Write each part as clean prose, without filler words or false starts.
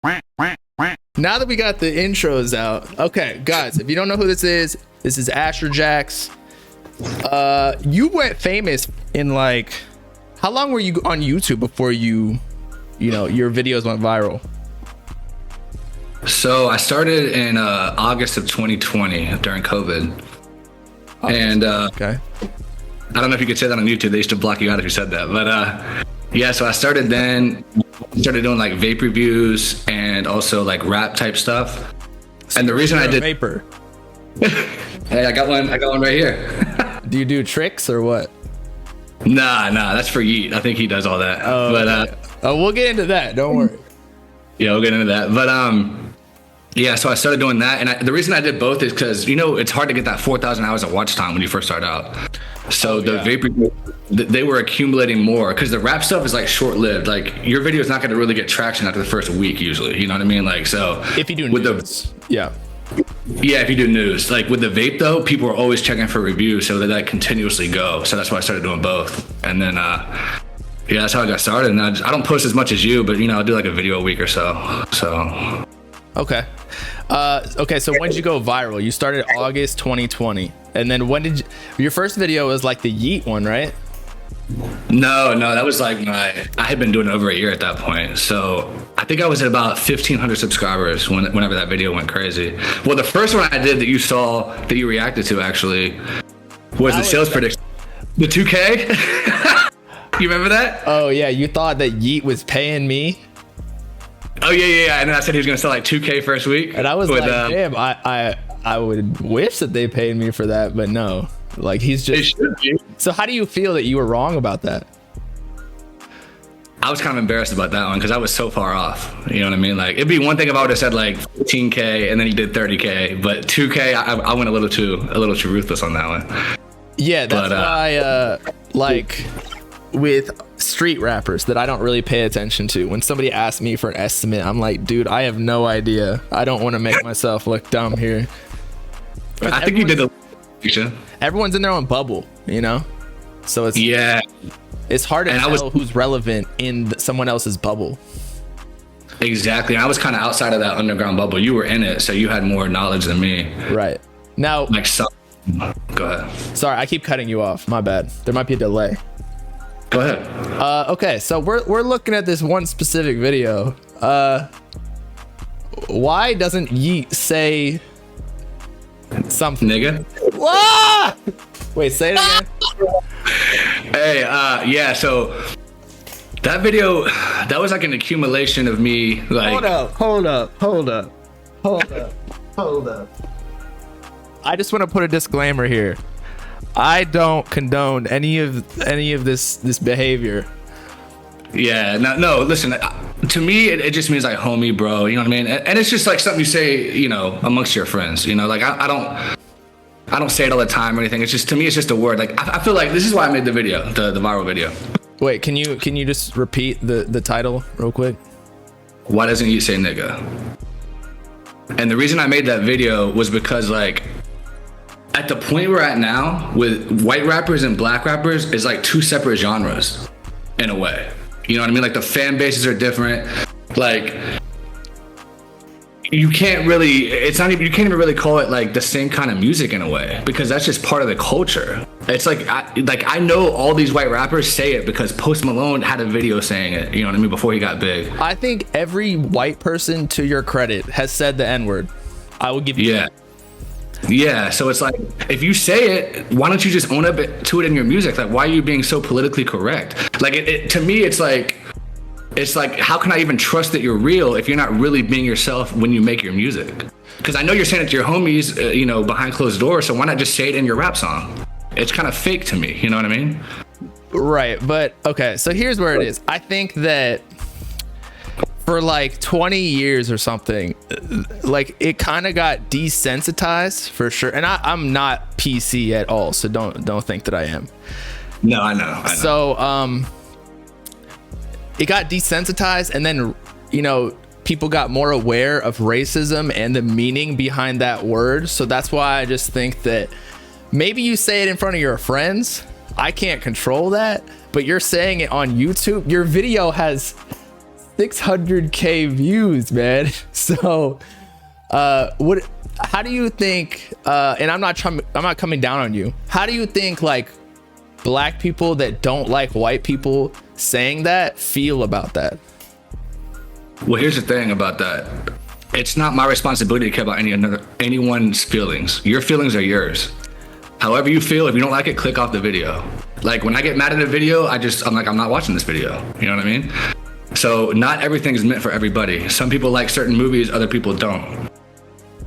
Now that we got the intros out, okay, guys, if you don't know who this is Asher Jax. You went famous in like, how long were you on YouTube before your videos went viral? So I started in August of 2020 during COVID. And okay. I don't know if you could say that on YouTube. They used to block you out if you said that. But yeah, so I started then, started doing like vape reviews and also like rap type stuff. So and the reason I did vapor. Hey, I got one right here. Do you do tricks or what? Nah, that's for Yeat. I think he does all that. Oh, but we'll get into that. Don't worry. Yeah, we'll get into that. But yeah, so I started doing that, and the reason I did both is because it's hard to get that 4,000 hours of watch time when you first start out. So the vapor, they were accumulating more because the rap stuff is like short-lived. Like your video is not going to really get traction after the first week usually. You know what I mean? Like so. If you do with news, yeah, if you do news, like with the vape though, people are always checking for reviews, so that continuously go. So that's why I started doing both, and then yeah, that's how I got started. And I don't post as much as you, but I'll do like a video a week or so. So. Okay. Okay, so when did you go viral? You started August 2020. And then when did your first video was like the Yeat one, right? No, that was like I had been doing it over a year at that point. So I think I was at about 1,500 subscribers whenever that video went crazy. Well, the first one I did that you saw, that you reacted to actually, was the sales prediction. The 2K? You remember that? Oh yeah, you thought that Yeat was paying me? Oh yeah. And then I said he was gonna sell like 2K first week. And I was like, damn, I would wish that they paid me for that, but no. Like he's just. So how do you feel that you were wrong about that? I was kind of embarrassed about that one because I was so far off. You know what I mean? Like it'd be one thing if I would have said like 15K and then he did 30K, but 2K, I went a little too ruthless on that one. Yeah, that's why like with street rappers that I don't really pay attention to, when somebody asks me for an estimate, I'm like, dude, I have no idea. I don't want to make myself look dumb here. I think you did everyone's in their own bubble, so it's hard to tell who's relevant in someone else's bubble. Exactly. I was kind of outside of that underground bubble. You were in it, so you had more knowledge than me. Right. Now, go ahead. Sorry, I keep cutting you off. My bad. There might be a delay. Go ahead. Okay, so we're looking at this one specific video. Why doesn't Yeat say something? Nigga. Whoa! Wait, say it again. Hey, yeah. So that video, that was like an accumulation of me. Like, hold up. I just want to put a disclaimer here. I don't condone any of this behavior. Yeah, no, listen, to me, it just means like homie, bro, you know what I mean? And it's just like something you say, amongst your friends, like I don't say it all the time or anything. It's just, to me, it's just a word. Like, I feel like this is why I made the video, the viral video. Wait, can you just repeat the title real quick? Why doesn't you say nigga? And the reason I made that video was because like, at the point we're at now with white rappers and black rappers is like two separate genres in a way. You know what I mean? Like the fan bases are different. Like you can't even really call it like the same kind of music in a way, because that's just part of the culture. It's like I know all these white rappers say it because Post Malone had a video saying it, you know what I mean, before he got big. I think every white person, to your credit, has said the N-word. I will give you that. Yeah, so it's like, if you say it, why don't you just own up to it in your music? Like, why are you being so politically correct? Like, to me, it's like, how can I even trust that you're real if you're not really being yourself when you make your music? Because I know you're saying it to your homies, behind closed doors, so why not just say it in your rap song? It's kind of fake to me, you know what I mean? Right, but, okay, so here's where it is. I think that for like 20 years or something, like it kind of got desensitized for sure. And I'm not PC at all, so don't think that I am. No, I know. So it got desensitized, and then people got more aware of racism and the meaning behind that word. So that's why I just think that maybe you say it in front of your friends. I can't control that, but you're saying it on YouTube. Your video has 600K views, man. So how do you think, and I'm not coming down on you, how do you think like black people that don't like white people saying that feel about that? Well, here's the thing about that. It's not my responsibility to care about anyone's feelings. Your feelings are yours. However you feel, if you don't like it, click off the video. Like when I get mad at a video, I'm like, I'm not watching this video. You know what I mean? So not everything is meant for everybody. Some people like certain movies, other people don't.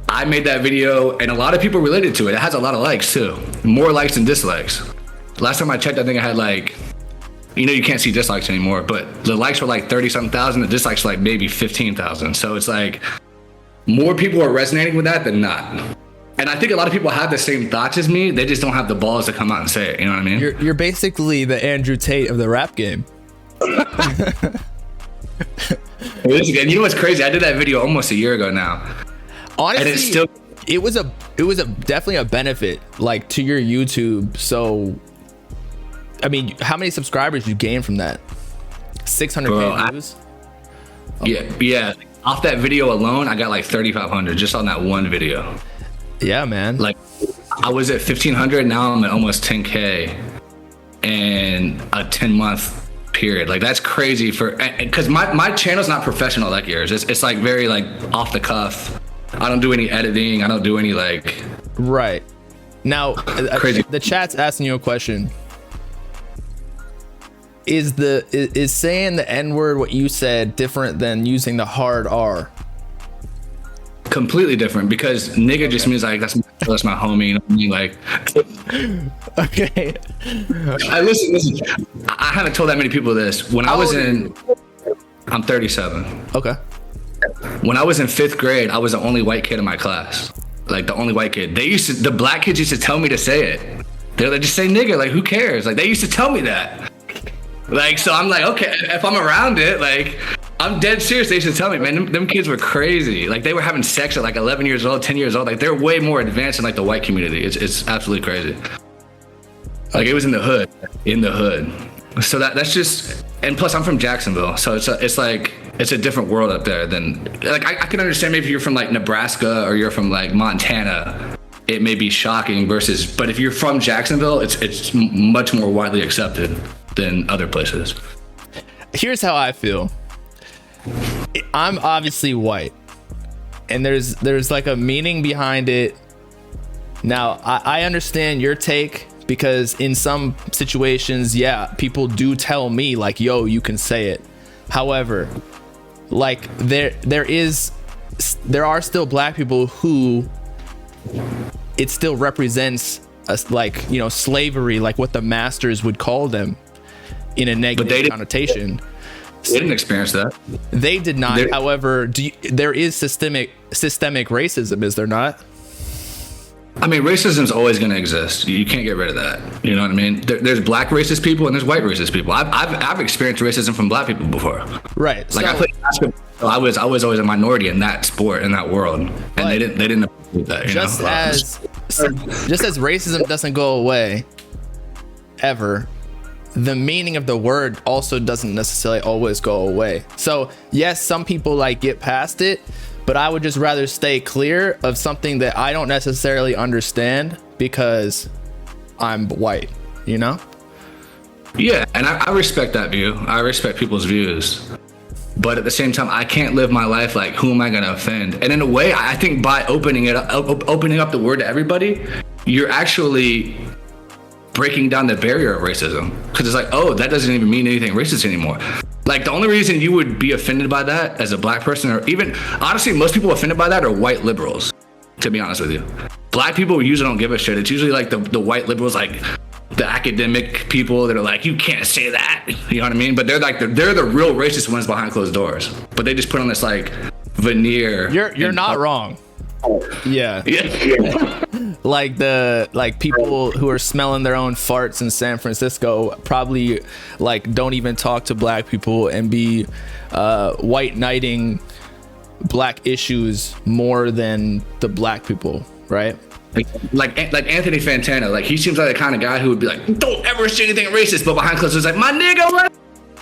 I made that video and a lot of people related to it. It has a lot of likes too. More likes than dislikes. Last time I checked, I think I had like, you know, you can't see dislikes anymore, but the likes were like 30-something thousand, the dislikes were like maybe 15,000. So it's like more people are resonating with that than not. And I think a lot of people have the same thoughts as me. They just don't have the balls to come out and say it. You know what I mean? You're basically the Andrew Tate of the rap game. You know what's crazy? I did that video almost a year ago now. Honestly, and it's still, it was definitely a benefit like to your YouTube. So, I mean, how many subscribers you gained from that? 600K views? Yeah. Off that video alone, I got like 3,500 just on that one video. Yeah, man. Like I was at 1,500, now I'm at almost 10K in a 10-month period. Like that's crazy because my channel's not professional like yours. It's like very like off the cuff. I don't do any editing. I don't do any like. Right. Now, crazy. The chat's asking you a question. Is saying the N-word what you said different than using the hard R? Completely different, because nigga just means like that's my homie, you know what I mean? Like, okay. Listen. I haven't told that many people this. When I was I'm 37. Okay. When I was in 5th grade, I was the only white kid in my class. Like the only white kid. The black kids used to tell me to say it. They're like, just say nigga. Like, who cares? Like, they used to tell me that. Like, so I'm like, okay, if I'm around it, like, I'm dead serious. They used to tell me, man, them kids were crazy. Like, they were having sex at like 11 years old, 10 years old. Like, they're way more advanced than like the white community. It's absolutely crazy. Like, it was in the hood. So that's just, and plus I'm from Jacksonville. So it's like, it's a different world up there than, like, I can understand maybe if you're from like Nebraska or you're from like Montana, it may be shocking versus, but if you're from Jacksonville, it's much more widely accepted than other places. Here's how I feel. I'm obviously white, and there's like a meaning behind it. Now, I understand your take, because in some situations, yeah, people do tell me like, yo, you can say it. However, like there are still black people who it still represents us, like, you know, slavery, like what the masters would call them in a negative connotation. They didn't experience that. They did not. However, there is systemic racism, is there not? I mean, racism is always going to exist. You can't get rid of that. You know what I mean? There's black racist people and there's white racist people. I've experienced racism from black people before. Right. Like, I played basketball. So I was always a minority in that sport, in that world, and they didn't appreciate that. Just as racism doesn't go away ever, the meaning of the word also doesn't necessarily always go away. So yes, some people like get past it, but I would just rather stay clear of something that I don't necessarily understand because I'm white, you know? Yeah, and I respect that view. I respect people's views. But at the same time, I can't live my life like, who am I gonna offend? And in a way, I think by opening up the word to everybody, you're actually breaking down the barrier of racism. Because it's like, oh, that doesn't even mean anything racist anymore. Like, the only reason you would be offended by that as a black person, or even, honestly, most people offended by that are white liberals, to be honest with you. Black people usually don't give a shit. It's usually like the white liberals, like the academic people that are like, you can't say that, you know what I mean? But they're the real racist ones behind closed doors. But they just put on this like veneer. You're not wrong. Yeah. Like people who are smelling their own farts in San Francisco probably like don't even talk to black people and be white knighting black issues more than the black people, right? Like Anthony Fantano, like he seems like the kind of guy who would be like, don't ever say anything racist, but behind closed doors like, my nigga, what?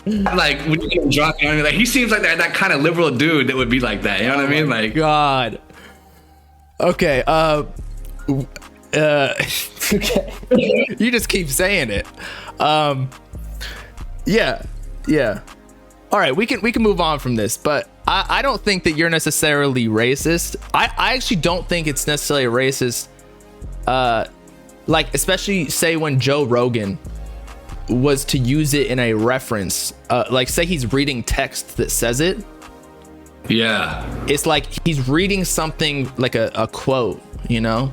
like when you get drunk, you know what I mean? Like he seems like that kind of liberal dude that would be like that. You know what I mean? Like God. Okay. Okay. You just keep saying it. Yeah. All right, we can move on from this, but I don't think that you're necessarily racist. I actually don't think it's necessarily racist. Like especially say when Joe Rogan was to use it in a reference, like say he's reading text that says it. Yeah. It's like he's reading something like a quote, you know?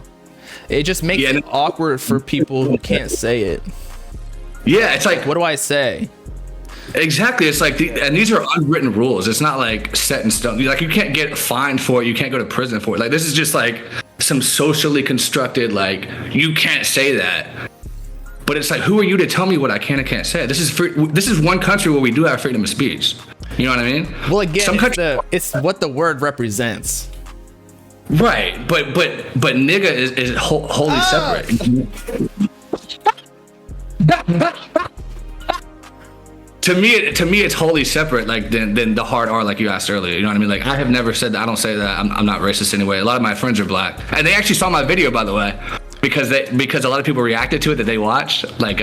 It just makes it awkward for people who can't say it. Yeah, it's like, what do I say? Exactly. It's like, and these are unwritten rules. It's not like set in stone. Like you can't get fined for it. You can't go to prison for it. Like this is just like some socially constructed, like you can't say that. But it's like, who are you to tell me what I can and can't say? This is free. This is one country where we do have freedom of speech. You know what I mean? Well, again, it's what the word represents. Right, but nigga is wholly separate. To me, it's wholly separate, like than the hard R, like you asked earlier. You know what I mean? Like I have never said that. I don't say that. I'm not racist anyway. A lot of my friends are black, and they actually saw my video, by the way, because a lot of people reacted to it that they watched. Like,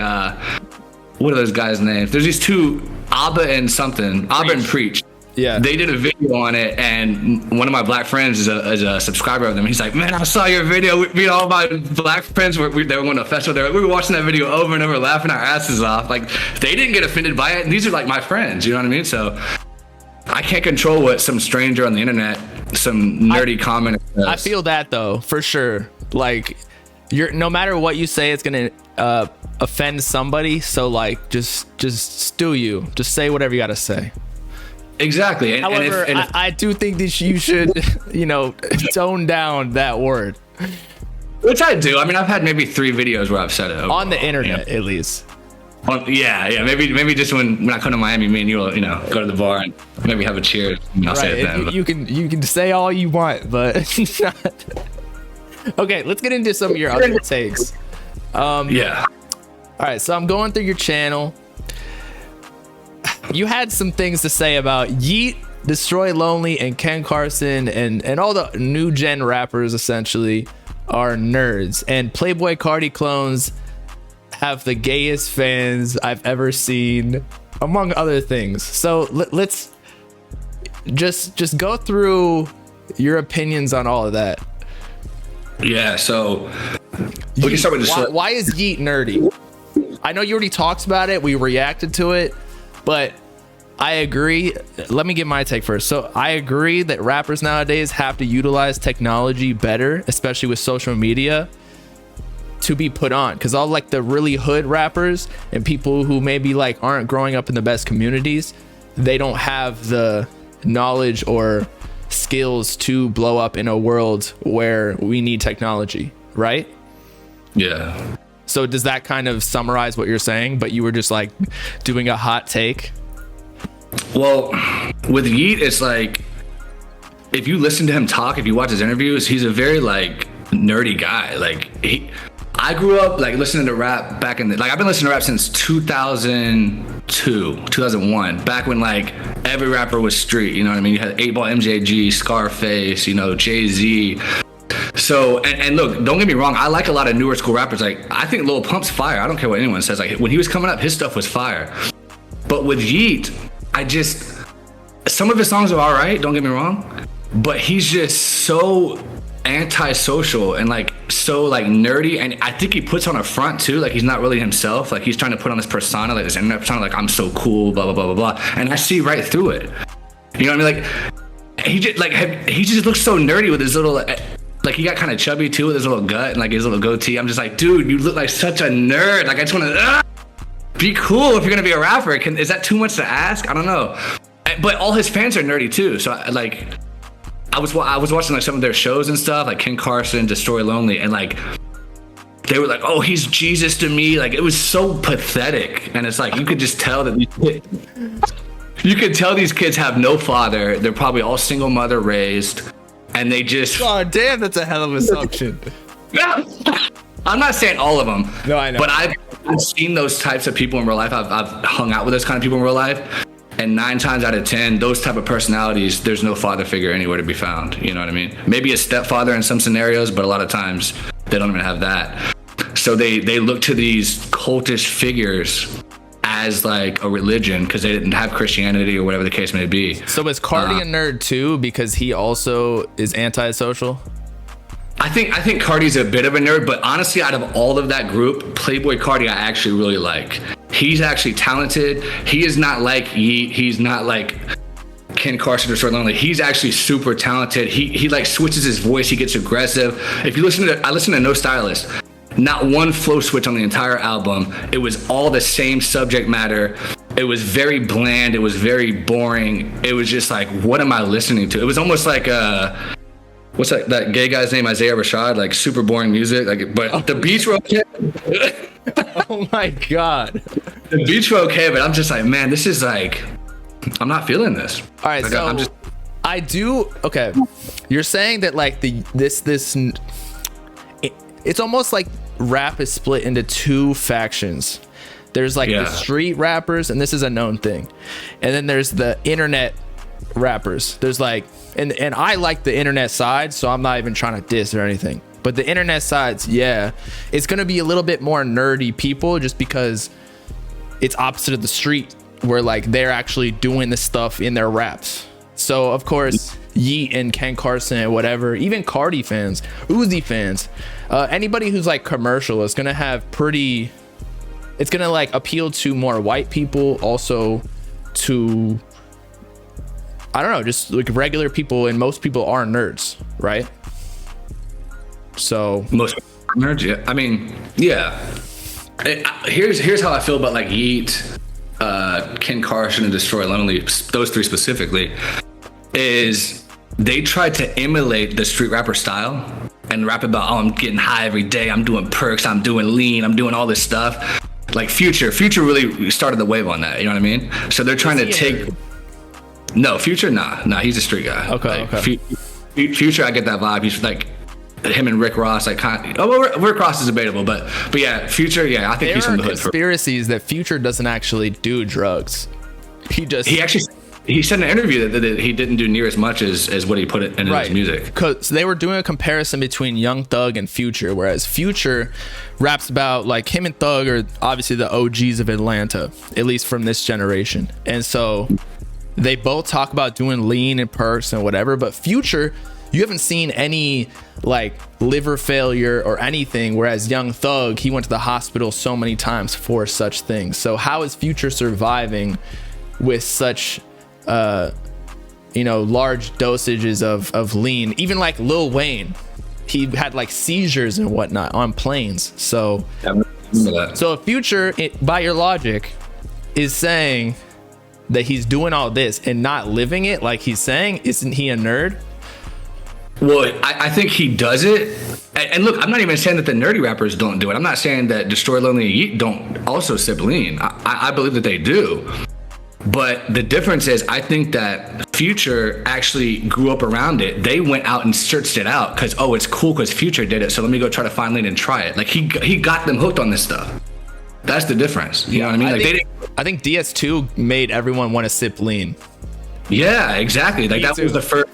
what are those guys' names? There's these two, Abba and something, Abba and Preach. Yeah, they did a video on it, and one of my black friends is a subscriber of them. He's like, man, I saw your video. All my black friends they were going to a festival. We were watching that video over and over, laughing our asses off. Like they didn't get offended by it, and these are like my friends. You know what I mean? So I can't control what some stranger on the internet, some nerdy comment says. I feel that though, for sure. Like no matter what you say, it's gonna offend somebody. So like, just stew you. Just say whatever you gotta say. Exactly. And, however, I do think that you should, tone down that word. Which I do. I mean, I've had maybe 3 videos where I've said it overall, on the internet, at least. Yeah. Maybe just when I come to Miami, me and you will, go to the bar and maybe have a cheers. I'll say it then. You can say all you want, but not. Okay, let's get into some of your other takes. Yeah. All right, so I'm going through your channel. You had some things to say about Yeat, Destroy Lonely, and Ken Carson, and all the new gen rappers essentially are nerds. And Playboi Carti clones have the gayest fans I've ever seen, among other things. So let's just go through your opinions on all of that. Yeah, so we can start with this. Why is Yeat nerdy? I know you already talked about it. We reacted to it. But I agree. Let me get my take first. So I agree that rappers nowadays have to utilize technology better, especially with social media, to be put on. Because all like the really hood rappers and people who maybe like aren't growing up in the best communities, they don't have the knowledge or skills to blow up in a world where we need technology, right? Yeah. So does that kind of summarize what you're saying? But you were just like doing a hot take. Well, with Yeat, it's like, if you listen to him talk, if you watch his interviews, he's a very like nerdy guy. Like I grew up like listening to rap back in I've been listening to rap since 2002, 2001, back when like every rapper was street. You know what I mean? You had 8-Ball, MJG, Scarface, Jay-Z. So, and look, don't get me wrong, I like a lot of newer school rappers. Like, I think Lil Pump's fire. I don't care what anyone says. Like, when he was coming up, his stuff was fire. But with Yeat, some of his songs are all right, don't get me wrong. But he's just so antisocial and like so like nerdy. And I think he puts on a front too. Like, he's not really himself. Like, he's trying to put on this persona, like this internet persona, like, I'm so cool, blah, blah, blah, blah, blah. And I see right through it. You know what I mean? Like, he just looks so nerdy with his little... Like, he got kind of chubby too with his little gut and like his little goatee. I'm just like, dude, you look like such a nerd. Like, I just want to be cool if you're gonna be a rapper. Is that too much to ask? I don't know. But all his fans are nerdy too. So I was watching like some of their shows and stuff, like Ken Carson, Destroy Lonely, and like they were like, oh, he's Jesus to me. Like, it was so pathetic. And it's like, you could just tell that these kids have no father. They're probably all single mother raised. And they just... Oh, damn, that's a hell of an assumption. I'm not saying all of them. No, I know. But I've seen those types of people in real life. I've hung out with those kind of people in real life. And 9 times out of 10, those type of personalities, there's no father figure anywhere to be found. You know what I mean? Maybe a stepfather in some scenarios, but a lot of times they don't even have that. So they look to these cultish figures as like a religion because they didn't have Christianity or whatever the case may be. So is Carti a nerd too because he also is antisocial? I think Carti's a bit of a nerd, but honestly, out of all of that group, Playboi Carti I actually really like. He's actually talented. He is not like Yeat. He's not like Ken Carson or Lonely. He's actually super talented. He like switches his voice. He gets aggressive. If you I listen to No Stylist. Not one flow switch on the entire album. It was all the same subject matter. It was very bland. It was very boring. It was just like, what am I listening to? It was almost like what's that gay guy's name, Isaiah Rashad, like super boring music. Like, but the beats were okay. Oh my God. The beats were okay, but I'm just like, man, this is like, I'm not feeling this. All right, like, so okay. You're saying that like it's almost like rap is split into 2 factions. There's like the street rappers, and this is a known thing. And then there's the internet rappers. There's like, and I like the internet side, so I'm not even trying to diss or anything. But the internet sides, it's gonna be a little bit more nerdy people just because it's opposite of the street where like they're actually doing the stuff in their raps. So of course, Yeat and Ken Carson and whatever, even Carti fans, Uzi fans, anybody who's like commercial is gonna have it's gonna like appeal to more white people, also to, I don't know, just like regular people, and most people are nerds, right? So most nerds, yeah. I mean, yeah. Here's how I feel about like Yeat, Ken Carson, and Destroy Lonely. Those 3 specifically, is they tried to emulate the street rapper style and rap about, oh, I'm getting high every day, I'm doing perks, I'm doing lean, I'm doing all this stuff. Like Future really started the wave on that. You know what I mean? So they're trying to take. No, Future, nah, he's a street guy. Okay, like, okay. Future, I get that vibe. He's like him and Rick Ross, like kind of, Rick Ross is debatable, but yeah, Future, yeah, I think he's from the hood. There are conspiracies that Future doesn't actually do drugs. He said in an interview that he didn't do near as much as what he put it in his music. Because they were doing a comparison between Young Thug and Future, whereas Future raps about, like, him and Thug are obviously the OGs of Atlanta, at least from this generation. And so they both talk about doing lean and perks and whatever, but Future, you haven't seen any like liver failure or anything, whereas Young Thug, he went to the hospital so many times for such things. So how is Future surviving with such large dosages of lean? Even like Lil Wayne, he had like seizures and whatnot on planes. So if Future, by your logic, is saying that he's doing all this and not living it like he's saying, isn't he a nerd? Well, I think he does it. And look, I'm not even saying that the nerdy rappers don't do it. I'm not saying that Destroy Lonely and Yeat don't also sip lean. I believe that they do. But the difference is, I think that Future actually grew up around it. They went out and searched it out because, oh, it's cool because Future did it, so let me go try to find lean and try it. Like, he got them hooked on this stuff. That's the difference. You know what I mean? I think DS2 made everyone want to sip lean. Yeah, exactly. Like, that was the first.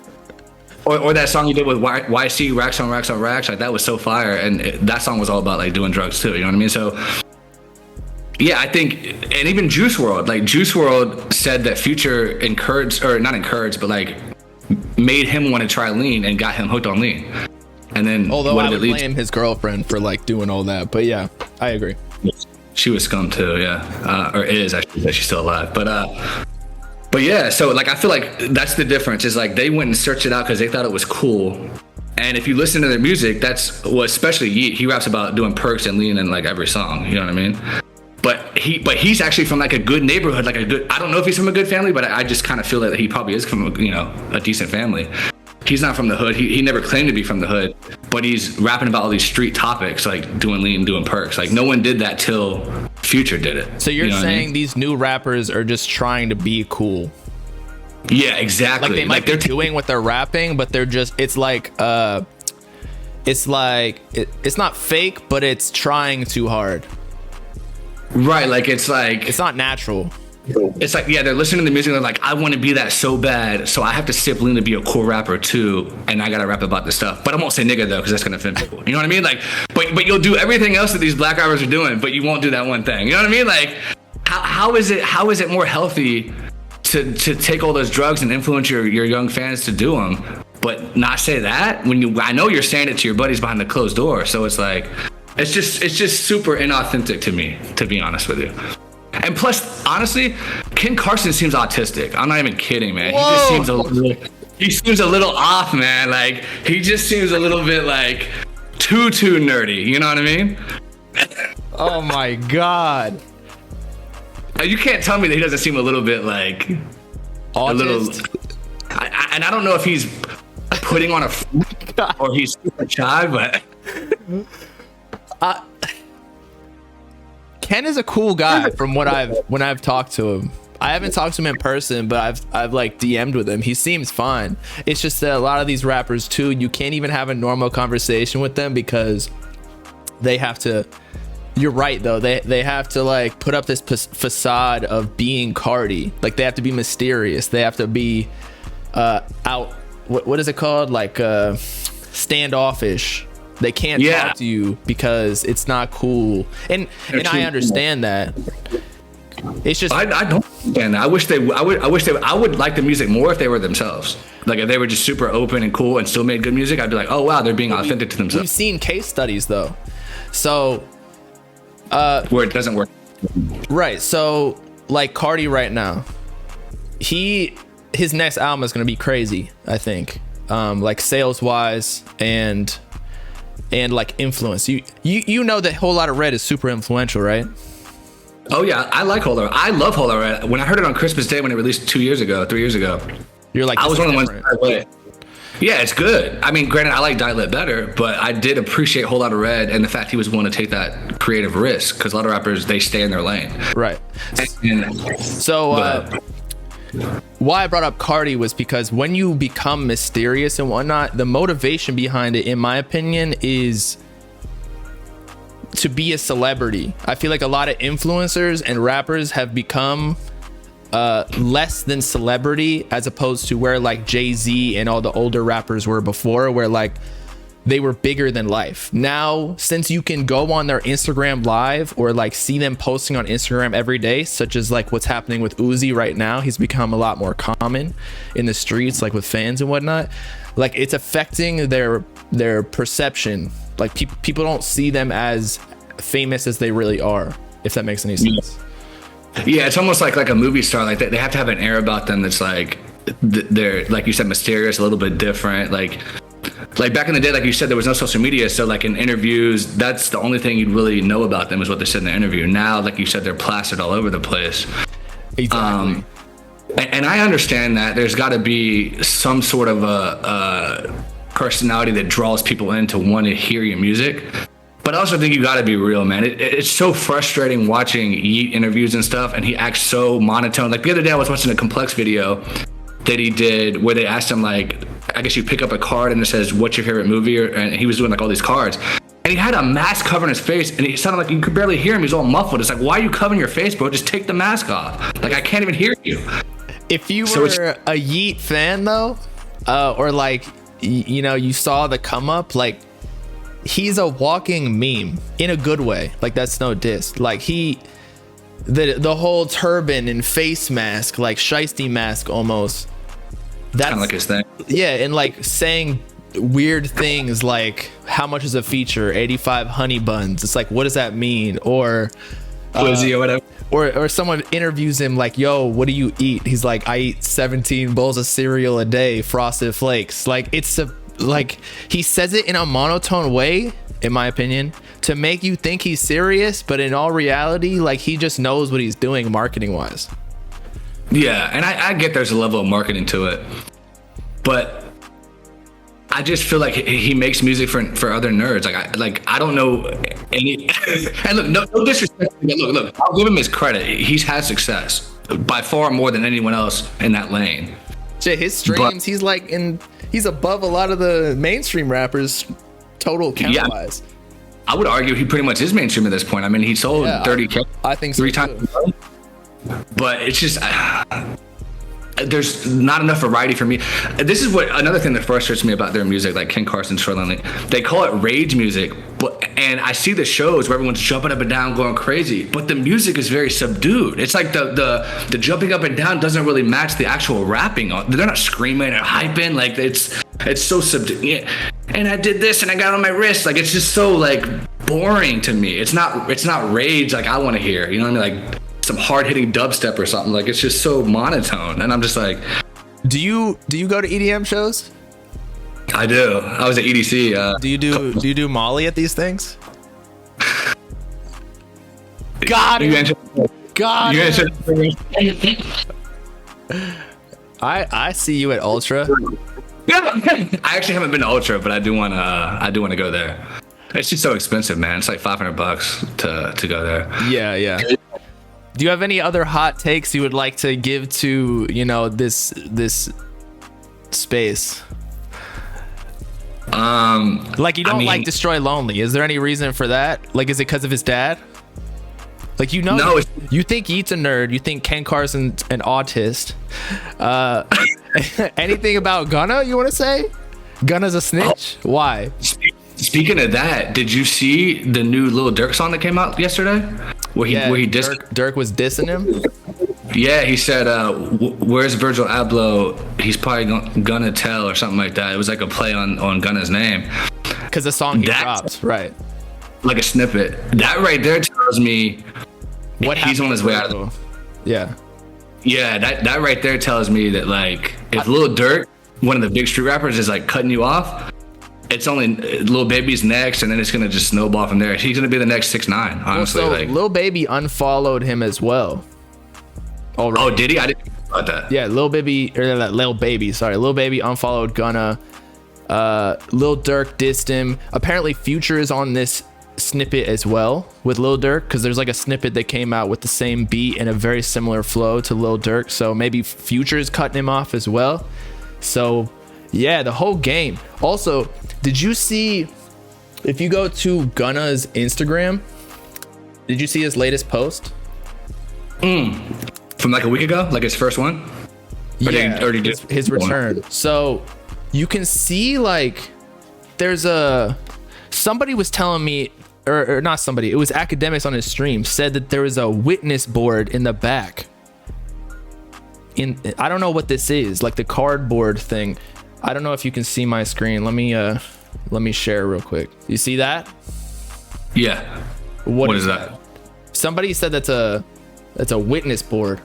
Or that song you did with YC, Racks on Racks on Racks, like that was so fire, and that song was all about like doing drugs too, you know what I mean? So yeah, I think, and even Juice WRLD said that Future but like made him want to try lean and got him hooked on lean. And then although I would blame his girlfriend for like doing all that, but yeah, I agree. She was scum too, yeah, or is, I should say, she's still alive, But yeah, so like I feel like that's the difference, is like they went and searched it out because they thought it was cool. And if you listen to their music, especially Yeat, he raps about doing perks and lean in like every song, you know what I mean? But he's actually from like a good neighborhood, like I don't know if he's from a good family, but I just kind of feel that he probably is from a decent family. He's not from the hood. He never claimed to be from the hood, but he's rapping about all these street topics, like doing lean, doing perks. Like no one did that till Future did it. So you're saying these new rappers are just trying to be cool? Yeah, exactly. Like they might be doing what they're rapping, but they're just, it's not fake, but it's trying too hard. Right, like it's not natural. It's like, yeah, they're listening to the music and they're like, I want to be that so bad, so I have to stay lean to be a cool rapper too, and I gotta rap about this stuff. But I won't say nigga though, because that's gonna offend people. You know what I mean? Like, but you'll do everything else that these black rappers are doing, but you won't do that one thing. You know what I mean? Like, how is it more healthy to take all those drugs and influence your young fans to do them, but not say that when I know you're saying it to your buddies behind the closed door. So it's like, it's just super inauthentic to me, to be honest with you. And plus, honestly, Ken Carson seems autistic. I'm not even kidding, man. Whoa. He just seems a little off, man. Like, he just seems a little bit like too nerdy. You know what I mean? Oh my God. You can't tell me that he doesn't seem a little bit like Autist? a little. And I don't know if he's putting on a front or he's super shy, but. Ken is a cool guy from when I've talked to him. I haven't talked to him in person, but I've like DM'd with him. He seems fine. It's just that a lot of these rappers too, you can't even have a normal conversation with them because they have to. You're right though. They have to like put up this facade of being Carti. Like they have to be mysterious. They have to be out. What is it called? Like standoffish. They can't talk to you because it's not cool, and I understand that. It's just I don't understand that. I would like the music more if they were themselves. Like if they were just super open and cool and still made good music, I'd be like, oh wow, they're being authentic to themselves. We've seen case studies though, so where it doesn't work. Right. So like Carti right now, his next album is gonna be crazy. I think, like sales wise and like influence. You know that Whole Lotta Red is super influential, right? Oh yeah, I like Whole Lotta Red. I love Whole Lotta Red. When I heard it on Christmas Day when it released 3 years ago, you're like, I was one of the ones. Yeah, it's good. I mean, granted, I like Die Lit better, but I did appreciate Whole Lotta Red and the fact he was willing to take that creative risk, because a lot of rappers, they stay in their lane. Right. Why I brought up Carti was because when you become mysterious and whatnot, the motivation behind it, in my opinion, is to be a celebrity. I feel like a lot of influencers and rappers have become less than celebrity, as opposed to where like Jay-Z and all the older rappers were before, where like they were bigger than life. Now, since you can go on their Instagram live or like see them posting on Instagram every day, such as like what's happening with Uzi right now, he's become a lot more common in the streets, like with fans and whatnot. Like it's affecting their perception. Like people don't see them as famous as they really are, if that makes any sense. Yeah, it's almost like a movie star. Like they have to have an air about them that's like they're, like you said, mysterious, a little bit different. Like back in the day, like you said, there was no social media, so like in interviews, that's the only thing you'd really know about them is what they said in the interview. Now, like you said, they're plastered all over the place. Exactly. And I understand that there's got to be some sort of a personality that draws people in to want to hear your music. But I also think you got to be real, man. It's so frustrating watching Yeat interviews and stuff, and he acts so monotone. Like the other day, I was watching a Complex video that he did where they asked him, like, I guess you pick up a card and it says, what's your favorite movie? And he was doing like all these cards. And he had a mask covering his face, and he sounded like you could barely hear him. He's all muffled. It's like, why are you covering your face, bro? Just take the mask off. Like, I can't even hear you. If you were a Yeat fan, though, or like, you saw the come up, like, he's a walking meme in a good way. Like, that's no diss. Like, the whole turban and face mask, like shiesty mask almost. That's kind of like his thing. Yeah, and like saying weird things like, how much is a feature? 85 honey buns. It's like, what does that mean? Or Flizzy or whatever. Or someone interviews him like, yo, what do you eat? He's like, I eat 17 bowls of cereal a day, Frosted Flakes. Like, like he says it in a monotone way, in my opinion, to make you think he's serious, but in all reality, like, he just knows what he's doing marketing wise. Yeah, and I get there's a level of marketing to it, but I just feel like he makes music for other nerds. I don't know any. And look, no disrespect. Look, I'll give him his credit. He's had success by far more than anyone else in that lane. Shit, his streams, he's above a lot of the mainstream rappers, total count wise. I would argue he pretty much is mainstream at this point. I mean, he sold 30K. I think so 3 times. But it's just there's not enough variety for me. This is what another thing that frustrates me about their music, like Ken Carson, Troy Lonely. They call it rage music, and I see the shows where everyone's jumping up and down, going crazy, but the music is very subdued. It's like the jumping up and down doesn't really match the actual rapping. They're not screaming or hyping. Like it's so subdued. Yeah. And I did this and I got on my wrist. Like it's just so like boring to me. It's not rage like I want to hear. You know what I mean? Like some hard-hitting dubstep or something. Like it's just so monotone, and I'm just like, do you go to EDM shows? I do. I was at EDC. Do you do Molly at these things? Got it. Got it. I see you at Ultra. I actually haven't been to Ultra, but I do want to go there. It's just so expensive, man. It's like $500 to go there. Yeah. Do you have any other hot takes you would like to give to, this space? Like you don't like Destroy Lonely. Is there any reason for that? Like, is it because of his dad? Like, no, you think Yeat's a nerd. You think Ken Carson's an autist. Anything about Gunna you want to say? Gunna's a snitch? Why? Speaking of that, did you see the new Lil Durk song that came out yesterday? Where he dissed Durk was dissing him? Yeah, he said, where's Virgil Abloh? He's probably gonna tell or something like that. It was like a play on Gunna's name. Because the song he dropped, right. Like a snippet. That right there tells me he's on his way out of Yeah. Yeah, that right there tells me that, like, if Lil Durk, one of the big street rappers, is like cutting you off, it's only Lil Baby's next, and then it's gonna just snowball from there. He's gonna be the next 6ix9ine, honestly. Well, so Lil Baby unfollowed him as well. Already. Oh, did he? I didn't know about that. Yeah, Lil Baby unfollowed Gunna. Lil Durk dissed him. Apparently, Future is on this snippet as well with Lil Durk, because there's like a snippet that came out with the same beat and a very similar flow to Lil Durk. So maybe Future is cutting him off as well. So yeah, the whole game. Also, did you see, if you go to Gunna's Instagram, did you see his latest post? From like a week ago, like his first one? Yeah, his return. So you can see, like, there's somebody was telling me, or not somebody, it was academics on his stream, said that there was a witness board in the back. I don't know what this is, like the cardboard thing. I don't know if you can see my screen. Let me share real quick. You see that? Yeah. What is that? Somebody said that's a witness board.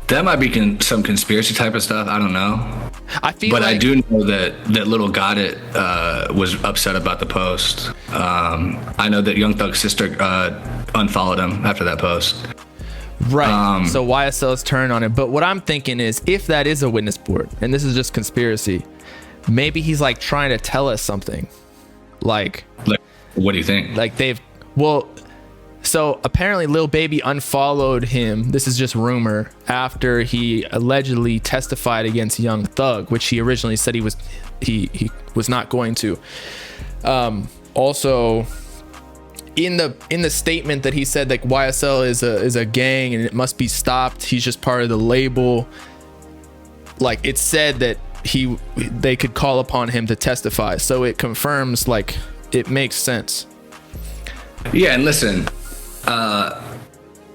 That might be some conspiracy type of stuff. I don't know. I do know that Little Got It was upset about the post. I know that Young Thug's sister unfollowed him after that post. Right. So YSL's turn on it. But what I'm thinking is, if that is a witness board, and this is just conspiracy, maybe he's like trying to tell us something. Like what do you think? Like so apparently Lil Baby unfollowed him, this is just rumor, after he allegedly testified against Young Thug, which he originally said he was not going to. Also, in the statement that he said, like, YSL is a gang and it must be stopped, he's just part of the label, like, it said that they could call upon him to testify. So it confirms, like, it makes sense. Yeah, and listen,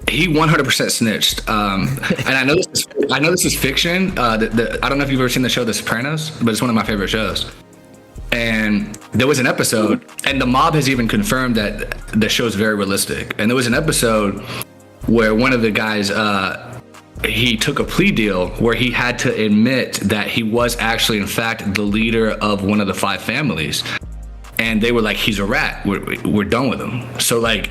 he 100% snitched. And I know this is fiction. I don't know if you've ever seen the show The Sopranos, but it's one of my favorite shows. And there was an episode, and the mob has even confirmed that the show is very realistic. And there was an episode where one of the guys, he took a plea deal where he had to admit that he was actually, in fact, the leader of one of the 5 families. And they were like, he's a rat. We're done with him. So, like,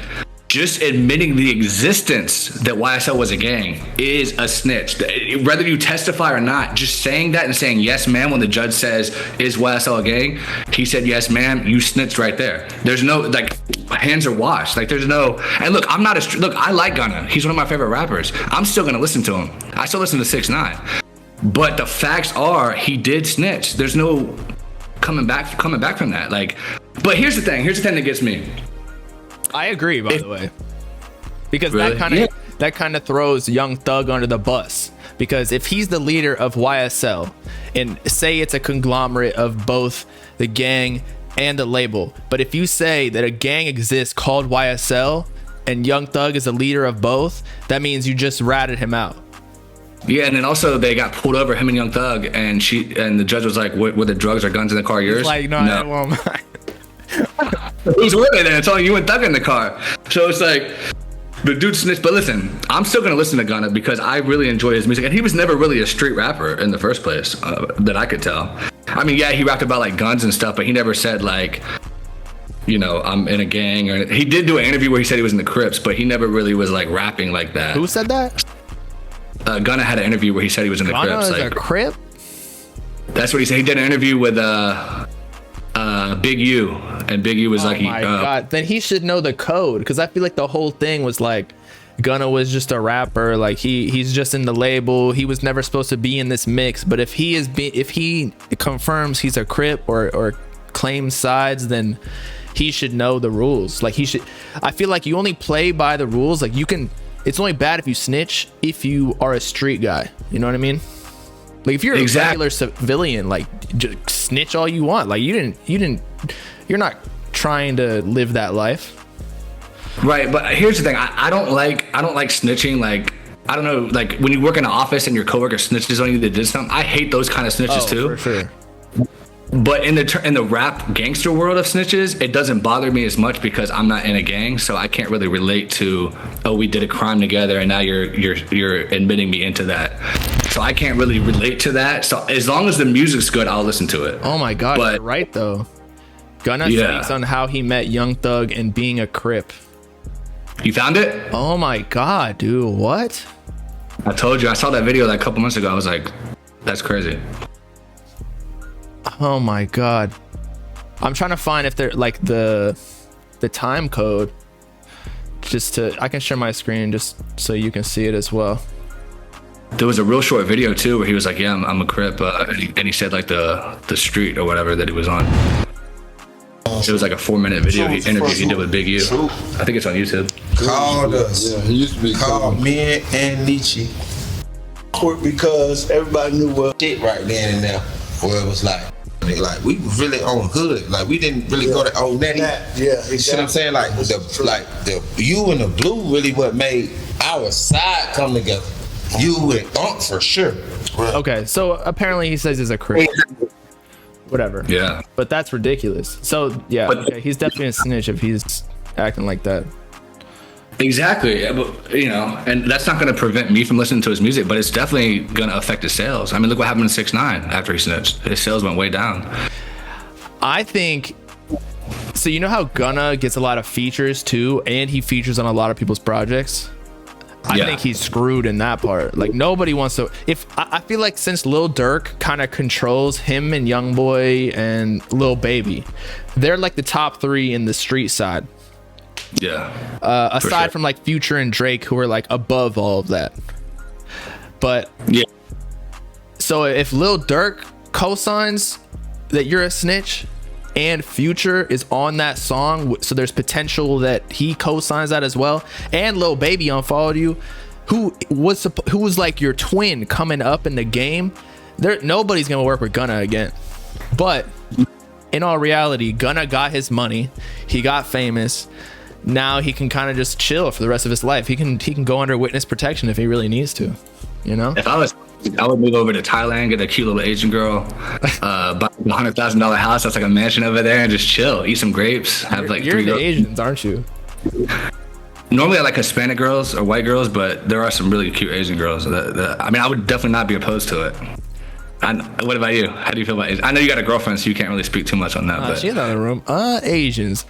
just admitting the existence that YSL was a gang is a snitch. Whether you testify or not, just saying that and saying, yes, ma'am, when the judge says, is YSL a gang? He said, yes, ma'am, you snitched right there. There's no, like, hands are washed. Like, there's no, and look, I like Gunna. He's one of my favorite rappers. I'm still going to listen to him. I still listen to 6ix9ine. But the facts are, he did snitch. There's no coming back from that. Like, But here's the thing that gets me. I agree, by the way, because Really? that kind of throws Young Thug under the bus. Because if he's the leader of YSL, and say it's a conglomerate of both the gang and the label, but if you say that a gang exists called YSL and Young Thug is the leader of both, that means you just ratted him out. Yeah, and then also they got pulled over, him and Young Thug, and the judge was like, "Were the drugs or guns in the car yours?" He's like, no. Who's with it? And it's only you and Thug in the car. So it's like, the dude snitched. But listen, I'm still gonna listen to Gunna because I really enjoy his music, and he was never really a street rapper in the first place, that I could tell. I mean, yeah, he rapped about like guns and stuff, but he never said like, you know, I'm in a gang. Or he did do an interview where he said he was in the Crips, but he never really was like rapping like that. Who said that? Gunna had an interview where he said he was in the Gunna Crips. is Like, a Crip? that's what he said. He did an interview with Big U, and Big U was like, Oh my god, then he should know the code, because I feel like the whole thing was like Gunna was just a rapper, like he's just in the label, he was never supposed to be in this mix. But if he confirms he's a Crip or claims sides, then he should know the rules. Like I feel like you only play by the rules. Like it's only bad if you snitch if you are a street guy, you know what I mean? Like if you're a regular civilian, like just snitch all you want. Like you're not trying to live that life. Right, but here's the thing. I don't like snitching. Like, I don't know, like when you work in an office and your coworker snitches on you that did something. I hate those kind of snitches too. For sure. But in the rap gangster world of snitches, it doesn't bother me as much because I'm not in a gang, so I can't really relate to, oh, we did a crime together and now you're admitting me into that. So I can't really relate to that. So as long as the music's good, I'll listen to it. Oh my god, you're right though. Gunna speaks on how he met Young Thug and being a Crip. You found it? Oh my god, dude, what? I told you, I saw that video like a couple months ago. I was like, that's crazy. Oh my god, I'm trying to find if they're like the time code, I can share my screen just so you can see it as well. There was a real short video too where he was like, yeah, I'm a Crip, and he said like the street or whatever that he was on. It was like a 4-minute video interview he did with Big U. I think it's on YouTube. Called us. Yeah, he used to be called me and Nietzsche. Because everybody knew what shit right then and there. Where it was like we was really on hood. Like we didn't really go to old Nettie. Yeah, exactly. You see what I'm saying? Like the you and the blue really what made our side come together. You and Unk for sure. Right. Okay, so apparently he says he's a Crip. Whatever. Yeah. But that's ridiculous. So yeah, he's definitely a snitch if he's acting like that. Exactly. But, you know, and that's not going to prevent me from listening to his music, but it's definitely going to affect his sales. I mean, look what happened to 6ix9ine after he snitched. His sales went way down. I think so. You know how Gunna gets a lot of features too, and he features on a lot of people's projects. I think he's screwed in that part. Like nobody wants to. If I feel like since Lil Durk kind of controls him and Youngboy and Lil Baby, they're like the top 3 in the street side. Yeah. Aside from like Future and Drake, who are like above all of that. But yeah. So if Lil Durk co-signs that you're a snitch, and Future is on that song, so there's potential that he co-signs that as well, and Lil Baby unfollowed you, who was like your twin coming up in the game, nobody's gonna work with Gunna again. But in all reality, Gunna got his money, he got famous, now he can kind of just chill for the rest of his life. He can go under witness protection if he really needs to, you know. If I would move over to Thailand, get a cute little Asian girl, buy a $100,000 house that's like a mansion over there, and just chill, eat some grapes, have like you're 3 into girls. Asians, aren't you? Normally I like Hispanic girls or white girls, but there are some really cute Asian girls. I mean, I would definitely not be opposed to it. What about you? How do you feel about Asians? I know you got a girlfriend, so you can't really speak too much on that. But She's in the room. Asians.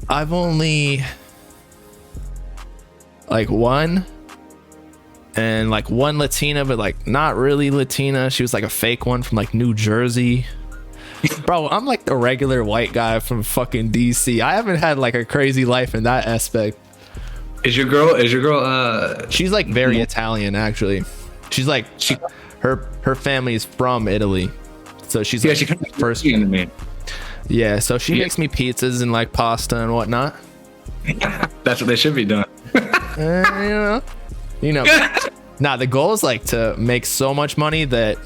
I've only like one. And like one Latina, but like not really Latina. She was like a fake one from like New Jersey. Bro, I'm like the regular white guy from fucking DC. I haven't had like a crazy life in that aspect. Is your girl She's like very Italian actually. She's like her family is from Italy. So she's like she kind of first into me. Yeah, so she makes me pizzas and like pasta and whatnot. That's what they should be doing. You know. Nah, the goal is like to make so much money that,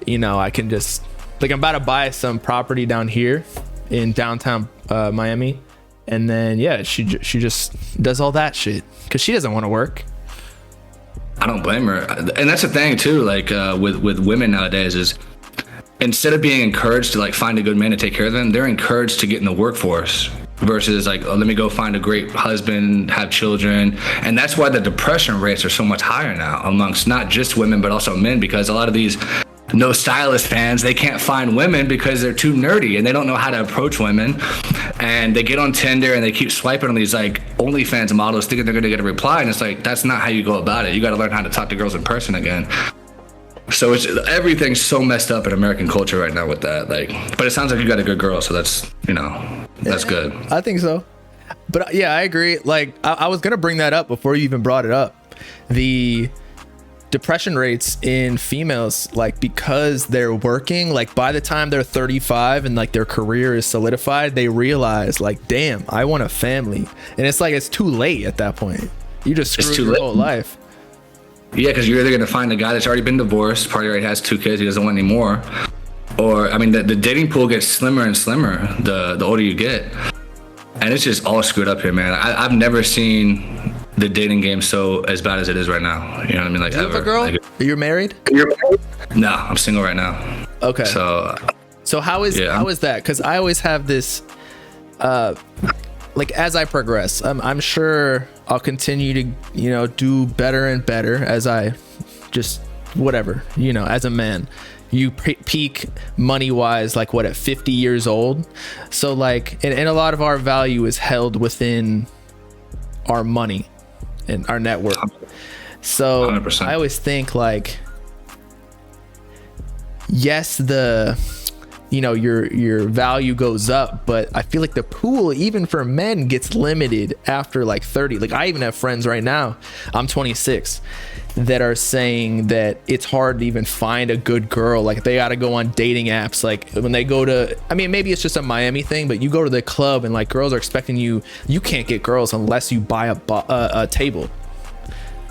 you know, I can just like, I'm about to buy some property down here in downtown Miami, and then yeah, she just does all that shit because she doesn't want to work. I don't blame her, and that's the thing too. Like with women nowadays is, instead of being encouraged to like find a good man to take care of them, they're encouraged to get in the workforce versus like, oh, let me go find a great husband, have children. And that's why the depression rates are so much higher now amongst not just women but also men, because a lot of these No Stylist fans, they can't find women because they're too nerdy and they don't know how to approach women, and they get on Tinder and they keep swiping on these like OnlyFans models thinking they're going to get a reply, and it's like, that's not how you go about it. You got to learn how to talk to girls in person again. So it's, everything's so messed up in American culture right now with that. Like, but it sounds like you got a good girl, so that's, you know, that's good. I think so. But yeah, I agree. Like, I was gonna bring that up before you even brought it up. The depression rates in females, like, because they're working, like by the time they're 35 and like their career is solidified, they realize like, damn, I want a family, and it's like it's too late at that point. You just screwed your whole life. Yeah, because you're either going to find a guy that's already been divorced, probably already has 2 kids, he doesn't want any more. Or, I mean, the dating pool gets slimmer and slimmer the older you get. And it's just all screwed up here, man. I've never seen the dating game so as bad as it is right now. You know what I mean? Like, you ever. Have a girl? Like, you're married? No, I'm single right now. Okay. So how is that? Because I always have this, like, as I progress, I'm sure I'll continue to, you know, do better and better as I just, whatever, you know, as a man. You peak money wise, like what, at 50 years old? So like, and a lot of our value is held within our money and our net worth. So 100%. I always think like, yes, you know, your value goes up, but I feel like the pool, even for men, gets limited after like 30. Like, I even have friends right now, I'm 26, that are saying that it's hard to even find a good girl. Like, they got to go on dating apps. Like, when they go to, I mean, maybe it's just a Miami thing, but you go to the club and like girls are expecting you can't get girls unless you buy a table.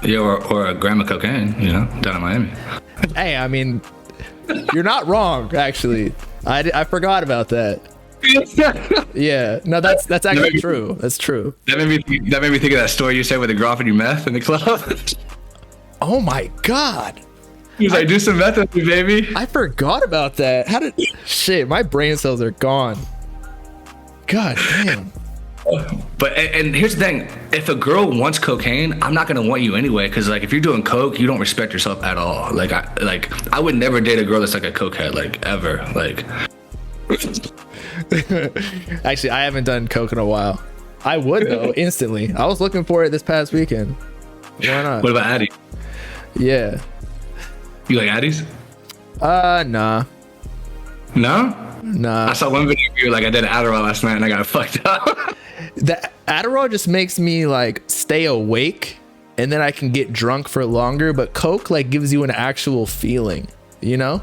Yeah, or a gram of cocaine, you know, down in Miami. Hey, I mean, you're not wrong, actually. I forgot about that. Yeah, no, that's actually true. That's true. That made me think of that story you said with the girl offering you meth in the club. Oh my god. He was like, do some meth with me, baby. I forgot about that. Shit, my brain cells are gone. God damn. But and here's the thing, if a girl wants cocaine, I'm not gonna want you anyway, because like, if you're doing coke, you don't respect yourself at all. Like I would never date a girl that's like a cokehead, like, ever. Like, actually, I haven't done coke in a while. I would though, instantly. I was looking for it this past weekend. Why not? What about Addy? Yeah. You like Addies? Nah. No? Nah. I saw one video of you, like, I did Adderall last night and I got fucked up. The Adderall just makes me like stay awake, and then I can get drunk for longer, but coke like gives you an actual feeling, you know?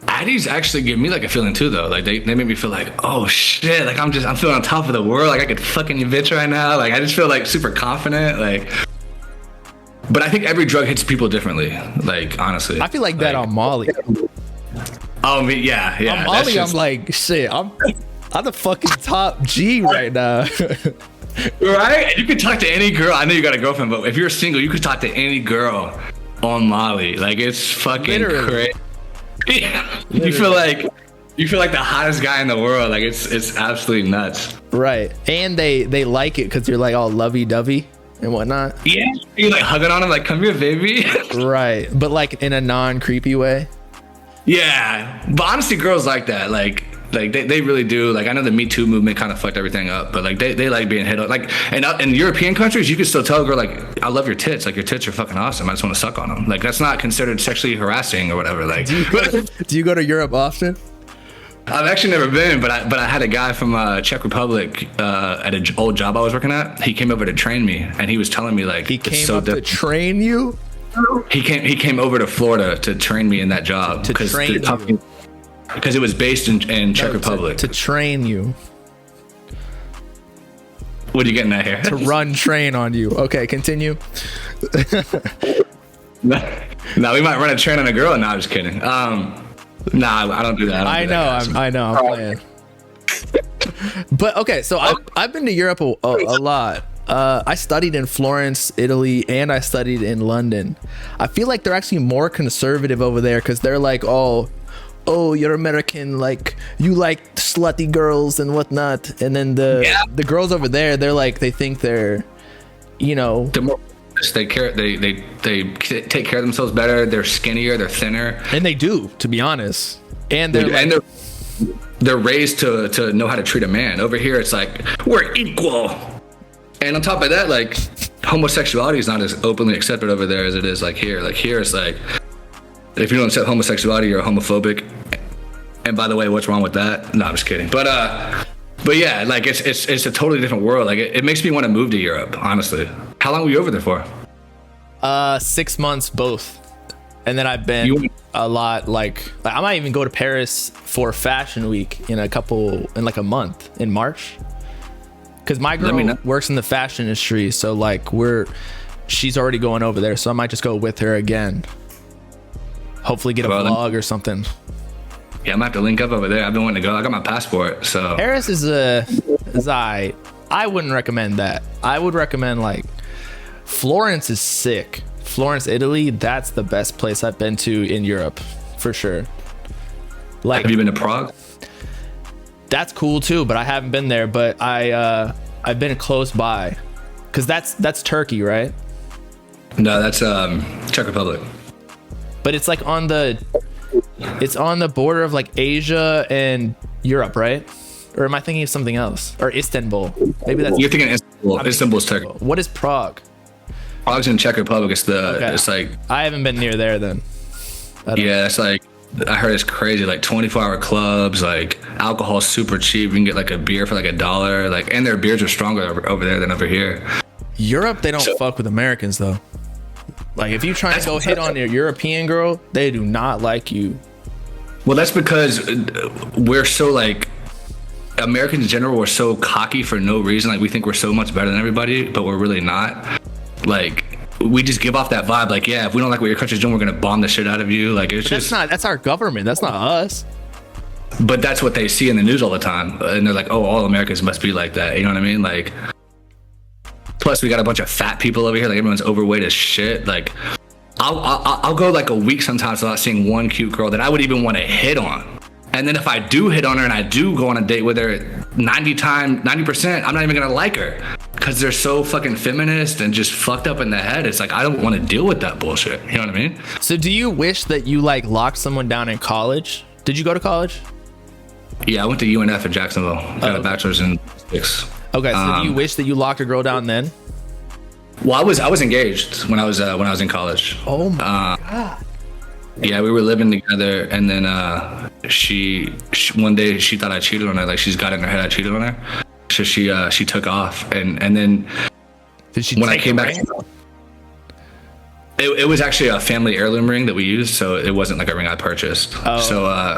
Addies actually give me like a feeling too, though. Like, they make me feel like, oh shit, like I'm feeling on top of the world. Like, I could fucking you bitch right now. Like, I just feel like super confident. Like, but I think every drug hits people differently. Like, honestly, I feel like that on Molly. Oh, yeah. On Molly, I'm like, shit, I'm the fucking top G right now. Right? And you can talk to any girl. I know you got a girlfriend, but if you're single, you could talk to any girl on Molly. Like, it's fucking crazy. Yeah. You feel like the hottest guy in the world. Like, it's absolutely nuts. Right. And they like it because you're like all lovey-dovey and whatnot. Yeah. You're like hugging on him, like, come here, baby. Right. But like in a non-creepy way. Yeah. But honestly, girls like that. Like they really do. Like, I know the Me Too movement kind of fucked everything up, but like they like being hit up. Like, and in European countries, you can still tell a girl, like, I love your tits. Like, your tits are fucking awesome. I just want to suck on them. Like, that's not considered sexually harassing or whatever. Like, do you go to Europe often? I've actually never been, but I had a guy from Czech Republic at an old job I was working at. He came over to train me, and he was telling me, like, he came up to train you. He came over to Florida to train me in that job. To train you. because it was based in Czech Republic. To train you. What are you getting at here? To run train on you. Okay, continue. No, we might run a train on a girl. No, I'm just kidding. Nah, I don't do that. I know. I'm playing. But okay, so I've been to Europe a lot. I studied in Florence, Italy, and I studied in London. I feel like they're actually more conservative over there because they're like, oh, you're American, like you like slutty girls and whatnot. And then the girls over there, they're like, they think they're, you know, they're more, they take care of themselves better. They're skinnier, they're thinner, and they do, to be honest. And they're raised to know how to treat a man. Over here, it's like we're equal. And on top of that, like homosexuality is not as openly accepted over there as it is like here. Like here, it's like if you don't accept homosexuality, you're homophobic. And by the way, what's wrong with that? No, I'm just kidding. But yeah, like it's a totally different world. Like it makes me want to move to Europe, honestly. How long were you over there for? 6 months both. And then I've been a lot, like I might even go to Paris for Fashion Week in like a month in March. Because my girl works in the fashion industry, so like she's already going over there, so I might just go with her again. Hopefully get a vlog or something. Yeah, I'm gonna have to link up over there. I've been wanting to go. I got my passport, so. Paris is I wouldn't recommend that. I would recommend like Florence is sick. Florence, Italy, that's the best place I've been to in Europe, for sure. Like, have you been to Prague? That's cool too, but I haven't been there. But I've been close by, cause that's Turkey, right? No, that's Czech Republic. But it's like on the border of like Asia and Europe, right? Or am I thinking of something else? Or Istanbul? Maybe that's. You're thinking Istanbul. Istanbul's Turkey. What is Prague? Prague's in Czech Republic. It's like. I haven't been near there then. Yeah, it's like. I heard it's crazy, like 24-hour clubs, like alcohol's super cheap. You can get like a beer for like $1, like, and their beers are stronger over there than over here. Europe, they don't fuck with Americans though. Like if you try to go hit on your European girl, they do not like you. Well, that's because we're so like, Americans in general, we're so cocky for no reason. Like we think we're so much better than everybody, but we're really not. Like, we just give off that vibe, like, yeah, if we don't like what your country's doing, we're gonna bomb the shit out of you. Like it's just that's our government. That's not us. But that's what they see in the news all the time, and they're like, oh, all Americans must be like that. You know what I mean? Like, plus we got a bunch of fat people over here. Like everyone's overweight as shit. Like, I'll go like a week sometimes without seeing one cute girl that I would even want to hit on. And then if I do hit on her and I do go on a date with her, 90%, I'm not even gonna like her. Because they're so fucking feminist and just fucked up in the head. It's like, I don't want to deal with that bullshit. You know what I mean? So do you wish that you like locked someone down in college? Did you go to college? Yeah, I went to UNF in Jacksonville. Got a bachelor's in physics. Okay, so do you wish that you locked a girl down then? Well, I was engaged when I was in college. Oh my God. Yeah, we were living together, and then she one day she thought I cheated on her. Like she's got it in her head I cheated on her. So she took off, and then when I came back, it was actually a family heirloom ring that we used, so it wasn't like a ring I purchased. Oh. So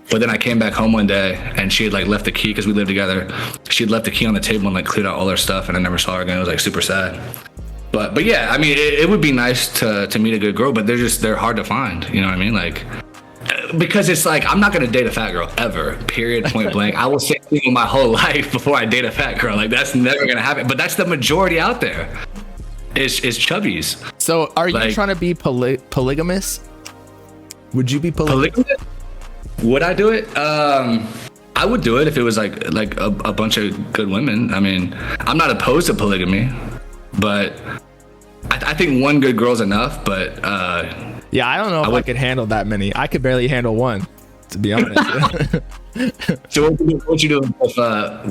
but then I came back home one day, and she had like left the key because we lived together. She had left the key on the table and like cleared out all her stuff, and I never saw her again. It was like super sad. But yeah, I mean, it would be nice to meet a good girl, but they're hard to find. You know what I mean? Like. Because it's like, I'm not gonna date a fat girl ever, period, point blank. I will stay single my whole life before I date a fat girl. Like that's never gonna happen. But that's the majority out there. Is chubbies. So are you trying to be polygamous? Would you be polygamous? Would I do it? I would do it if it was like a bunch of good women. I mean, I'm not opposed to polygamy, but I think one good girl's enough. But yeah, I don't know if I could handle that many. I could barely handle one, to be honest. So what you do if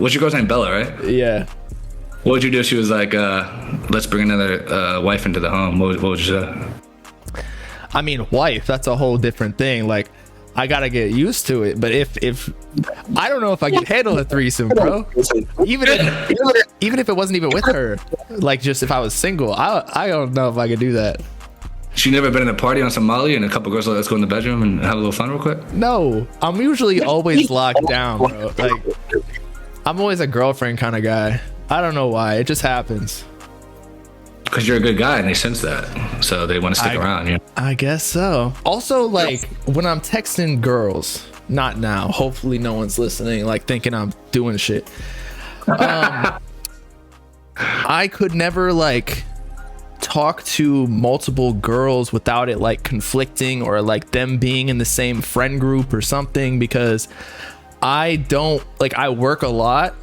what's your girl's name? Bella, right? Yeah. What would you do if she was like, let's bring another wife into the home? What would you say? I mean, wife, that's a whole different thing. Like, I gotta get used to it. But if I don't know if I could handle a threesome, bro. Even if it wasn't even with her, like just if I was single, I don't know if I could do that. She never been in a party on some Molly and a couple girls like, let's go in the bedroom and have a little fun real quick? No, I'm usually always locked down, bro. Like, I'm always a girlfriend kind of guy. I don't know why. It just happens. Because you're a good guy and they sense that. So they want to stick around. You know? I guess so. Also, like, when I'm texting girls, not now. Hopefully no one's listening, like, thinking I'm doing shit. I could never, like, talk to multiple girls without it, like, conflicting or, like, them being in the same friend group or something, because I work a lot.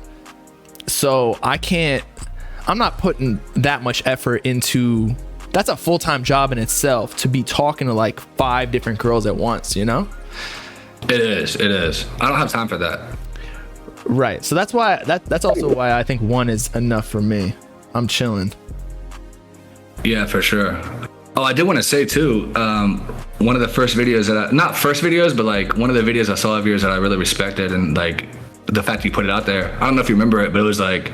So I'm not putting that much effort into, that's a full-time job in itself to be talking to like 5 different girls at once, you know? It is. I don't have time for that. Right. So that's why, that's also why I think 1 is enough for me. I'm chilling. Yeah, for sure. Oh, I did want to say too, one of the first videos that not first videos, but like one of the videos I saw of yours that I really respected, and like the fact you put it out there, I don't know if you remember it, but it was like,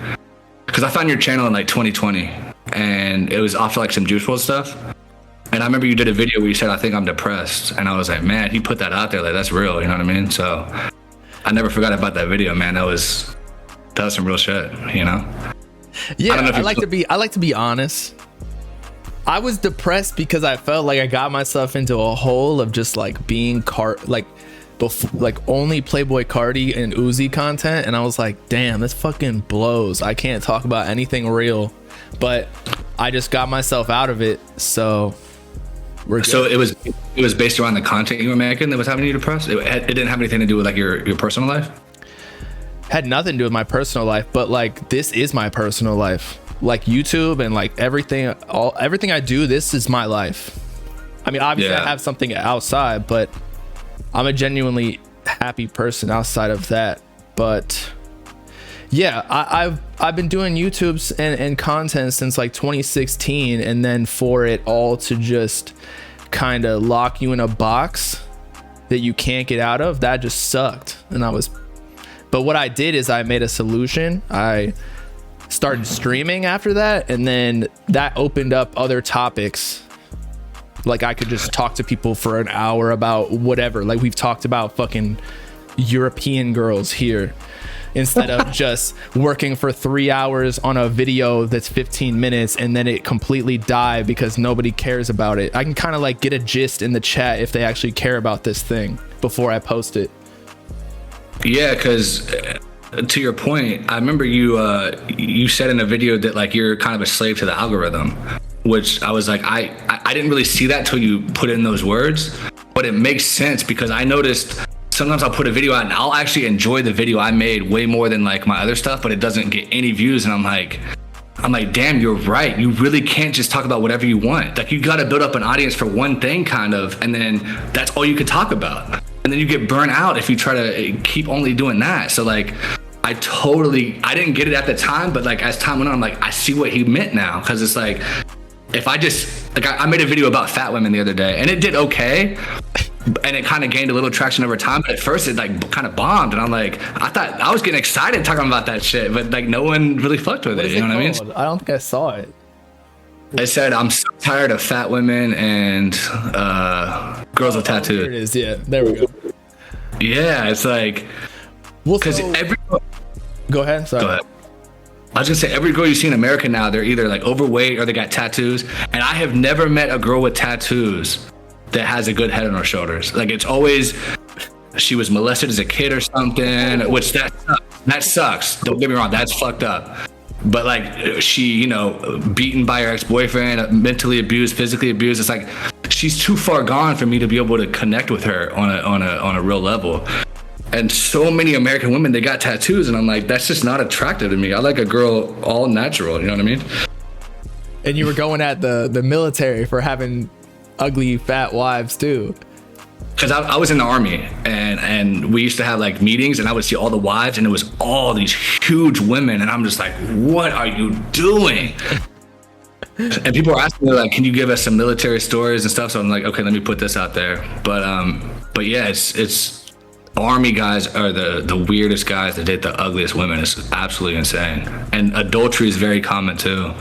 because I found your channel in like 2020 and it was off like some Juice WRLD stuff. And I remember you did a video where you said, I think I'm depressed. And I was like, man, he put that out there. Like, that's real. You know what I mean? So I never forgot about that video, man. That was some real shit, you know? Yeah, I like to be honest. I was depressed because I felt like I got myself into a hole of just like being only Playboi Carti and Uzi content, and I was like, damn, this fucking blows. I can't talk about anything real, but I just got myself out of it, so we're good. So it was based around the content you were making that was having you depressed? It didn't have anything to do with like your personal life? Had nothing to do with my personal life, but like this is my personal life. Like YouTube and like everything I do, this is my life. I mean, obviously I have something outside, but I'm a genuinely happy person outside of that. But yeah, I've been doing YouTubes and content since like 2016, and then for it all to just kind of lock you in a box that you can't get out of, that just sucked. But what I did is I made a solution. I started streaming after that, and then that opened up other topics. Like I could just talk to people for an hour about whatever. Like we've talked about fucking European girls here, instead of just working for 3 hours on a video that's 15 minutes and then it completely die because nobody cares about it. I can kind of like get a gist in the chat if they actually care about this thing before I post it. Yeah, because to your point, I remember you said in a video that like you're kind of a slave to the algorithm, which I was like, I didn't really see that till you put in those words, but it makes sense because I noticed sometimes I'll put a video out and I'll actually enjoy the video I made way more than like my other stuff, but it doesn't get any views, and I'm like, damn, you're right. You really can't just talk about whatever you want. Like you got to build up an audience for one thing kind of, and then that's all you can talk about. And then you get burnt out if you try to keep only doing that. So like, I didn't get it at the time, but like as time went on, I'm like, I see what he meant now. Cause it's like, if I just, like I made a video about fat women the other day and it did okay. And it kind of gained a little traction over time, but at first it like kind of bombed, and I'm like, I thought I was getting excited talking about that shit, but like no one really fucked with it. You know what I mean? I don't think I saw it. It said, I'm so tired of fat women and girls with tattoos. There it is. Yeah, there we go. Yeah, it's like, because Go ahead. Sorry. Go ahead. I was gonna say, every girl you see in America now, they're either like overweight or they got tattoos, and I have never met a girl with tattoos that has a good head on her shoulders. Like it's always, she was molested as a kid or something, which that sucks. Don't get me wrong, that's fucked up. But like she, beaten by her ex-boyfriend, mentally abused, physically abused. It's like she's too far gone for me to be able to connect with her on a real level. And so many American women, they got tattoos, and I'm like, that's just not attractive to me. I like a girl all natural. You know what I mean? And you were going at the military for having ugly fat wives too. Because I was in the army, and we used to have like meetings, and I would see all the wives, and it was all these huge women, and I'm just like, what are you doing? And people are asking me like, can you give us some military stories and stuff? So I'm like, okay, let me put this out there. But yeah, it's army guys are the weirdest guys that date the ugliest women. It's absolutely insane, and adultery is very common too.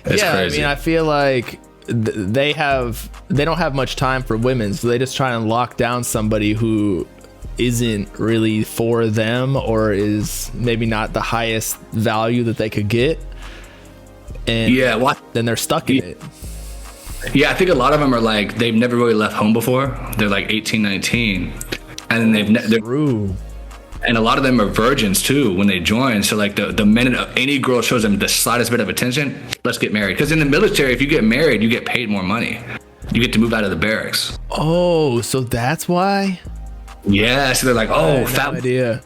It's crazy. I mean, I feel like they don't have much time for women, so they just try and lock down somebody who isn't really for them or is maybe not the highest value that they could get, and then they're stuck in it. Yeah, I think a lot of them are like, they've never really left home before. They're like 18, 19, and they're true. And a lot of them are virgins too when they join. So like the minute any girl shows them the slightest bit of attention, let's get married. Because in the military, if you get married, you get paid more money. You get to move out of the barracks. Oh, so that's why? Yeah, so they're like, oh, fat idea.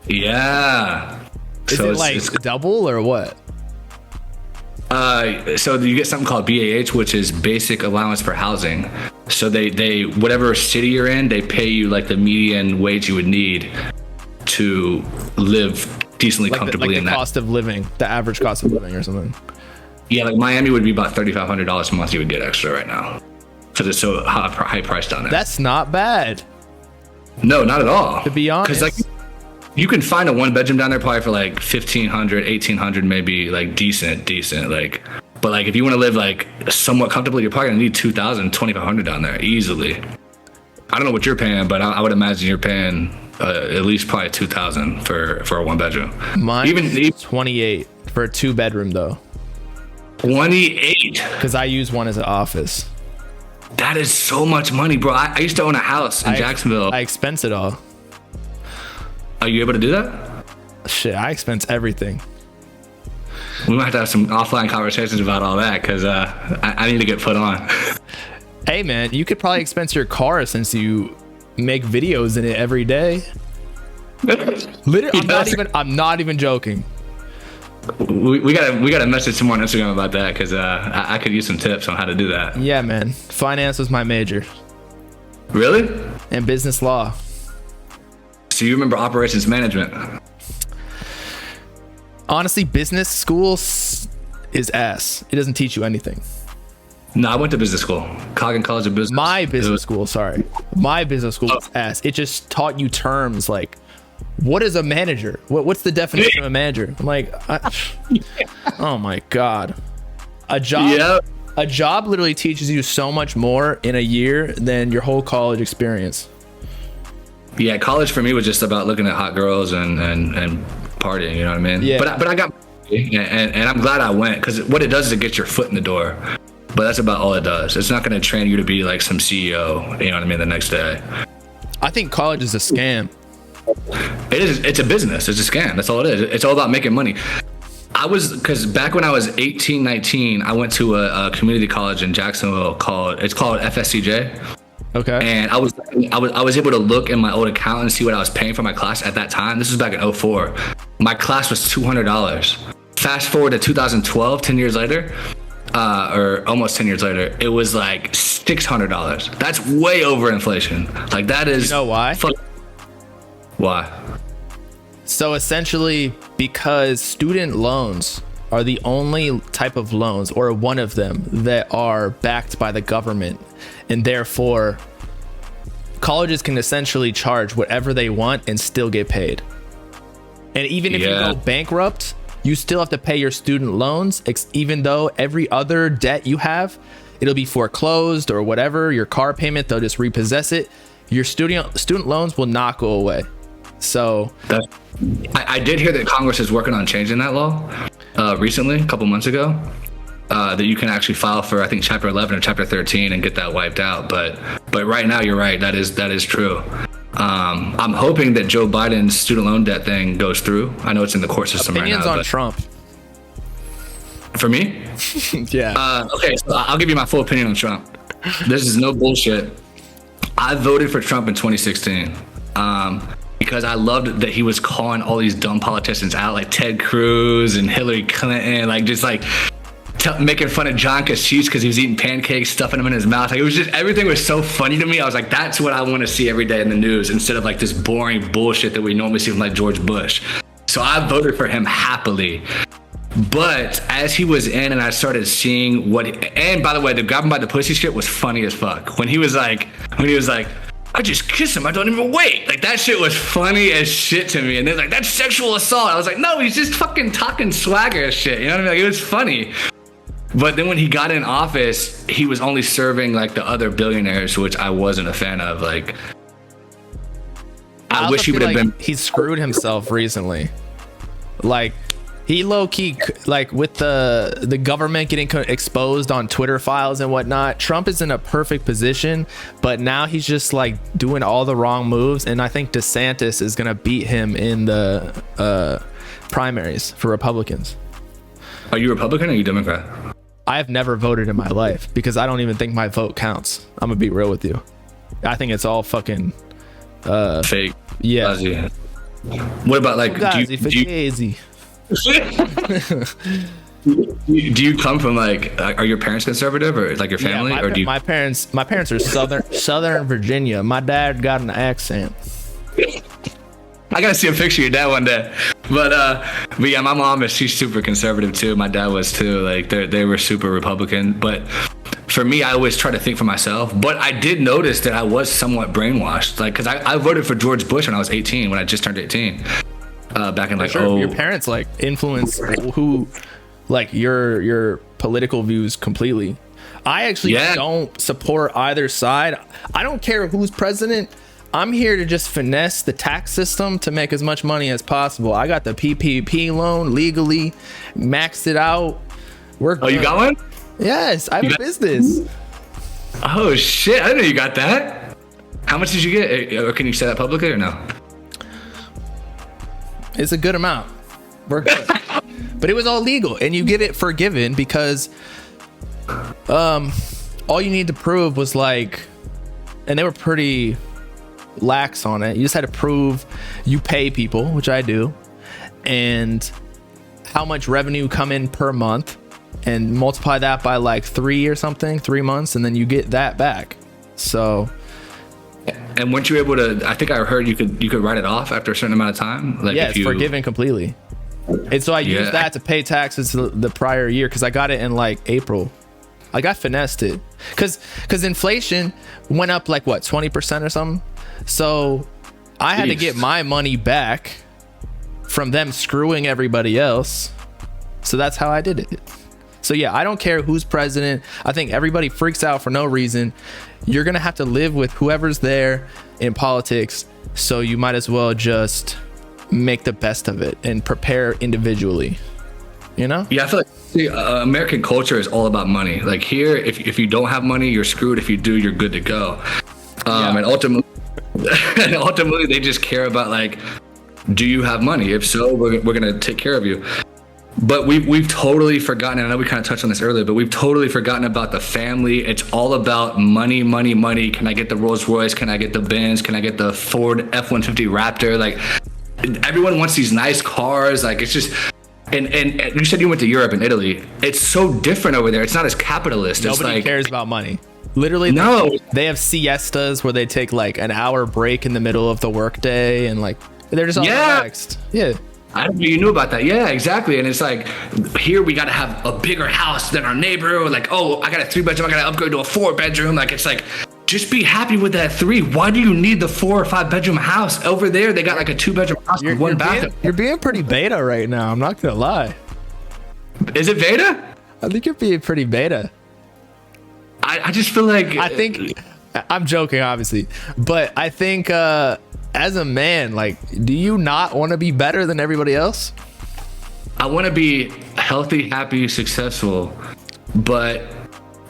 Yeah. Is so it like double or what? So you get something called BAH, which is basic allowance for housing. So they whatever city you're in, they pay you like the median wage you would need to live decently comfortably in that. The cost of living, the average cost of living or something. Yeah, like Miami would be about $3,500 a month you would get extra right now. Because it's so high priced down there. That's not bad. No, not at all. To be honest. Because like you can find a 1-bedroom down there probably for like $1,500, $1,800, maybe like decent. Like, but like if you want to live like somewhat comfortably, you're probably gonna need $2,000, $2,500 down there easily. I don't know what you're paying, but I would imagine you're paying at least probably $2,000 for a 1-bedroom. Mine even 28 for a 2-bedroom though. 28. Because I use one as an office. That is so much money, bro. I used to own a house in Jacksonville. I expense it all. Are you able to do that? Shit, I expense everything. We might have to have some offline conversations about all that because I need to get put on. Hey, man, you could probably expense your car since you make videos in it every day. Literally, I'm not even joking. We gotta message someone on Instagram about that because I could use some tips on how to do that. Yeah, man. Finance was my major. Really? And business law. So you remember operations management? Honestly, business school is ass. It doesn't teach you anything. No, I went to business school. Coggin College of Business. My business school was ass. It just taught you terms like, what is a manager? What's the definition of a manager? I'm like, oh my God. A job literally teaches you so much more in a year than your whole college experience. Yeah, college for me was just about looking at hot girls and partying, you know what I mean? Yeah. But I got, and I'm glad I went because what it does is it gets your foot in the door. But that's about all it does. It's not going to train you to be like some CEO, you know what I mean, the next day. I think college is a scam. It is. It's a business. It's a scam. That's all it is. It's all about making money. Because back when I was 18, 19, I went to a community college in Jacksonville called FSCJ. Okay. And I was able to look in my old account and see what I was paying for my class at that time. This was back in 2004. My class was $200. Fast forward to 2012, 10 years later, or almost 10 years later, it was like $600. That's way over inflation. Like that is. You know why? Why? So essentially, because student loans are the only type of loans, or one of them, that are backed by the government, and therefore colleges can essentially charge whatever they want and still get paid. And even if you go bankrupt, you still have to pay your student loans, even though every other debt you have, it'll be foreclosed or whatever. Your car payment, they'll just repossess it. Your student loans will not go away. So I did hear that Congress is working on changing that law recently, a couple months ago, that you can actually file for, I think, Chapter 11 or Chapter 13 and get that wiped out. But right now, you're right. That is true. I'm hoping that Joe Biden's student loan debt thing goes through. I know it's in the court system right now. Opinions on Trump. For me? Yeah. Okay, so I'll give you my full opinion on Trump. This is no bullshit. I voted for Trump in 2016. Because I loved that he was calling all these dumb politicians out, like Ted Cruz and Hillary Clinton, like just like making fun of John Kasich because he was eating pancakes, stuffing them in his mouth. Like it was just, everything was so funny to me. I was like, that's what I want to see every day in the news instead of like this boring bullshit that we normally see from like George Bush. So I voted for him happily. But as he was in and I started seeing and by the way, the grab him by the pussy shit was funny as fuck. When he was like, I just kiss him, I don't even wait. Like that shit was funny as shit to me. And they're like, that's sexual assault. I was like, no, he's just fucking talking swagger as shit. You know what I mean? Like it was funny. But then when he got in office, he was only serving like the other billionaires, which I wasn't a fan of. Like, I wish he would have been. He screwed himself recently. Like, he low key, like with the government getting exposed on Twitter files and whatnot. Trump is in a perfect position, but now he's just like doing all the wrong moves. And I think DeSantis is gonna beat him in the primaries for Republicans. Are you Republican or are you Democrat? I have never voted in my life because I don't even think my vote counts. I'm gonna be real with you. I think it's all fucking fake. Yeah. Lazy. What about like? Do you come from like? Are your parents conservative or like your family? Yeah, or do you? My parents are Southern Virginia. My dad got an accent. I gotta see a picture of your dad one day. But yeah, my mom she's super conservative too. My dad was too. Like they were super Republican. But for me, I always try to think for myself. But I did notice that I was somewhat brainwashed. Like, cause I voted for George Bush when I was 18, when I just turned 18. Back in like your parents like influence who like your political views completely. I actually don't support either side. I don't care who's president. I'm here to just finesse the tax system to make as much money as possible. I got the PPP loan legally, maxed it out. We're good. You got one? Yes, I have a business. Oh shit, I didn't know you got that. How much did you get? Or can you say that publicly or no? It's a good amount. We're good. But it was all legal, and you get it forgiven because all you need to prove was like, and they were pretty lax on it. You just had to prove you pay people, which I do, and how much revenue come in per month, and multiply that by like 3 months, and then you get that back. So. And weren't you able to? I think I heard you could write it off after a certain amount of time. Like, yeah, it's forgiven completely. And so I used that to pay taxes the prior year because I got it in like April. I got finessed it because inflation went up like what 20% or something. So I had to get my money back from them screwing everybody else. So that's how I did it. So yeah, I don't care who's president. I think everybody freaks out for no reason. You're gonna have to live with whoever's there in politics. So you might as well just make the best of it and prepare individually. You know? Yeah, I feel like American culture is all about money. Like here, if you don't have money, you're screwed. If you do, you're good to go. And ultimately, they just care about like, do you have money? If so, we're gonna take care of you. But we've totally forgotten, and I know we kind of touched on this earlier, but we've totally forgotten about the family. It's all about money, money, money. Can I get the Rolls Royce? Can I get the Benz? Can I get the Ford F-150 Raptor? Like, everyone wants these nice cars. Like, it's just, and you said you went to Europe and Italy. It's so different over there. It's not as capitalist. Nobody cares about money. Literally, no. They have siestas where they take like an hour break in the middle of the workday, and like they're just all relaxed. Yeah. I didn't know you knew about that. Yeah, exactly. And it's like, here we got to have a bigger house than our neighbor. Or like, oh, I got a 3-bedroom. I got to upgrade to a 4-bedroom. Like, it's like, just be happy with that 3. Why do you need the 4 or 5-bedroom house? Over there, they got like a 2-bedroom house with 1 bathroom. You're being pretty beta right now. I'm not going to lie. Is it beta? I think you're being pretty beta. I just feel like... I think... I'm joking, obviously. But I think... as a man, like, do you not want to be better than everybody else? I want to be healthy, happy, successful, but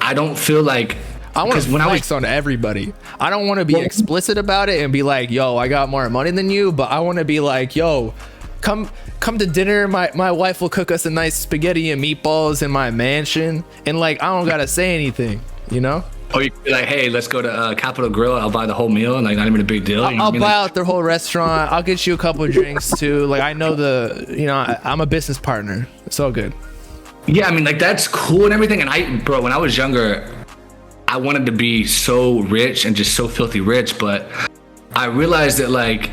I don't feel like I want to flex on everybody. I don't want to be explicit about it and be like, yo, I got more money than you, but I want to be like, yo, come to dinner. My wife will cook us a nice spaghetti and meatballs in my mansion, and like I don't gotta say anything, you know? Or you could be like, hey, let's go to Capitol Grill. I'll buy the whole meal, and like not even a big deal. I'll buy out the whole restaurant. I'll get you a couple of drinks too. Like I know I'm a business partner. It's all good. Yeah, I mean, like that's cool and everything. And bro, when I was younger, I wanted to be so rich and just so filthy rich, but I realized that like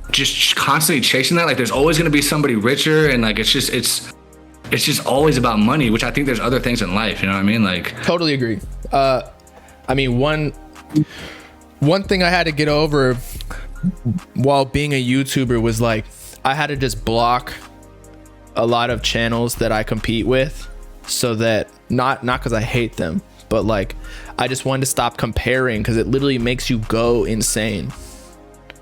just constantly chasing that, like there's always gonna be somebody richer, and like it's just always about money, which I think there's other things in life. You know what I mean? Like totally agree. I mean, one thing I had to get over while being a YouTuber was like I had to just block a lot of channels that I compete with so that Not because I hate them, but like I just wanted to stop comparing because it literally makes you go insane.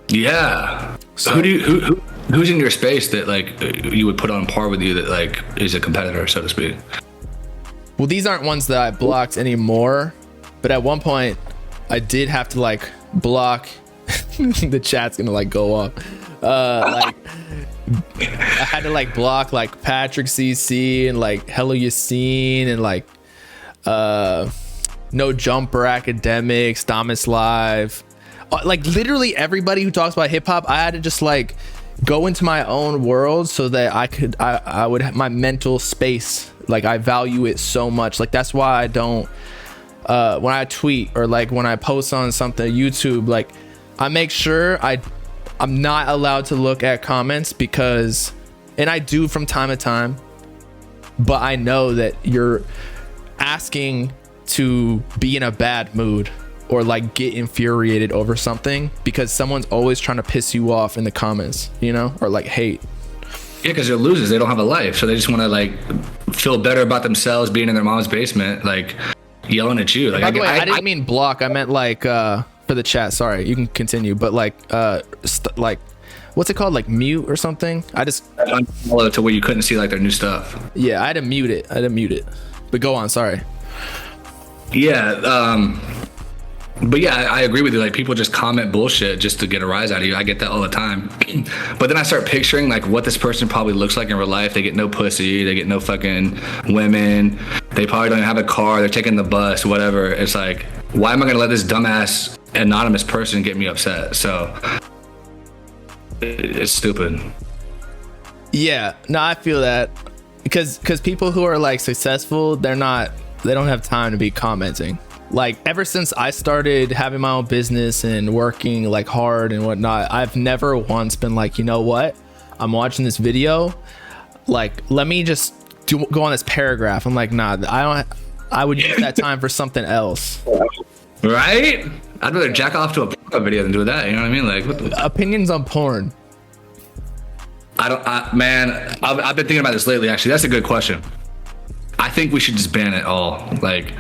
Yeah. So who's in your space that like you would put on par with you that like is a competitor, so to speak? Well, these aren't ones that I blocked anymore, but at one point I did have to like block. The chat's gonna like go up. Like I had to like block like Patrick CC and like Hello Yassine and like No Jumper Academics, Damas Live, like literally everybody who talks about hip hop. I had to just like go into my own world so that I would have my mental space. Like I value it so much. Like that's why I don't when I tweet or like when I post on something YouTube, like I make sure I'm not allowed to look at comments because, and I do from time to time, but I know that you're asking to be in a bad mood or like get infuriated over something because someone's always trying to piss you off in the comments, you know, or like hate. Yeah, because they're losers. They don't have a life, so they just want to like feel better about themselves being in their mom's basement, like yelling at you. Like, by the way, I didn't mean block. I meant like for the chat. Sorry, you can continue. But like like what's it called? Like mute or something? I just unfollow to where you couldn't see like their new stuff. Yeah, I had to mute it. But go on. Sorry. Yeah. But yeah, I agree with you. Like people just comment bullshit just to get a rise out of you. I get that all the time. But then I start picturing like what this person probably looks like in real life. They get no pussy. They get no fucking women. They probably don't have a car. They're taking the bus, whatever. It's like, why am I going to let this dumbass anonymous person get me upset? So it's stupid. Yeah, no, I feel that because people who are like successful, they don't have time to be commenting. Like ever since I started having my own business and working like hard and whatnot, I've never once been like, you know what, I'm watching this video, like let me just go on this paragraph. I'm like, nah, I would use that time for something else. Right? I'd rather jack off to a porno video than do that. You know what I mean? Like what the opinions on porn. I've been thinking about this lately. Actually, that's a good question. I think we should just ban it all. Like,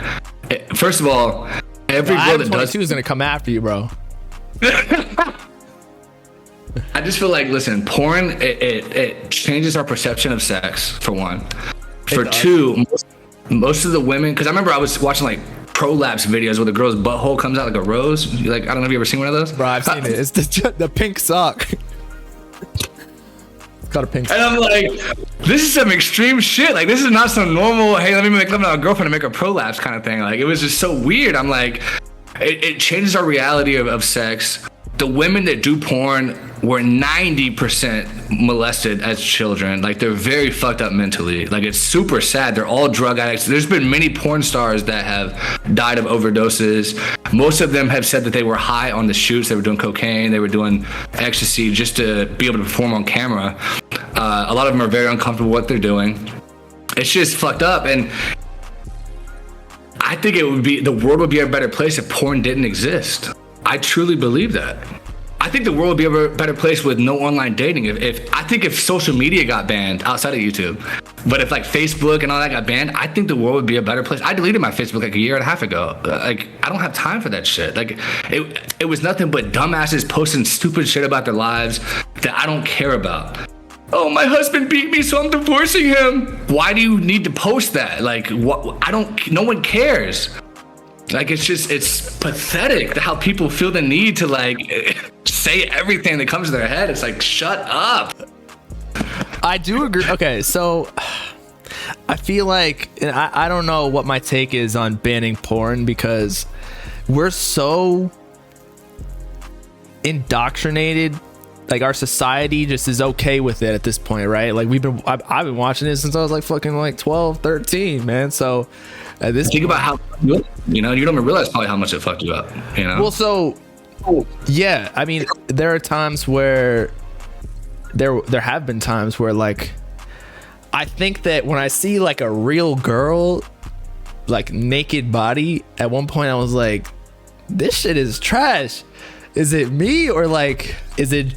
first of all, every girl that does 22 is gonna come after you, bro. I just feel like, listen, porn it changes our perception of sex. For one, for two, most of the women. Because I remember I was watching like prolapse videos where the girl's butthole comes out like a rose. Like I don't know if you ever seen one of those. Bro, I've seen it. It's the pink sock. Got a pink sock. And I'm like, this is some extreme shit. Like, this is not some normal, hey, let me make love to my girlfriend and make her prolapse kind of thing. Like, it was just so weird. I'm like, it changes our reality of sex. The women that do porn were 90% molested as children. Like, they're very fucked up mentally. Like, it's super sad. They're all drug addicts. There's been many porn stars that have died of overdoses. Most of them have said that they were high on the shoots. They were doing cocaine. They were doing ecstasy just to be able to perform on camera. A lot of them are very uncomfortable with what they're doing. It's just fucked up. And I think the world would be a better place if porn didn't exist. I truly believe that. I think the world would be a better place with no online dating. I think if social media got banned outside of YouTube, but if like Facebook and all that got banned, I think the world would be a better place. I deleted my Facebook like a year and a half ago. Like I don't have time for that shit. Like it was nothing but dumbasses posting stupid shit about their lives that I don't care about. Oh, my husband beat me, so I'm divorcing him. Why do you need to post that? Like what? No one cares. Like it's pathetic how people feel the need to like say everything that comes to their head. It's like, shut up. I do agree. Okay, so I feel like, and I don't know what my take is on banning porn because we're so indoctrinated. Like our society just is okay with it at this point, right? Like I've been watching this since I was like fucking like 12, 13, man. So think about how, you don't even realize probably how much it fucked you up, you know? Well, so yeah, I mean, there are times where there have been times where like I think that when I see like a real girl like naked body, at one point I was like, this shit is trash. Is it me or like is it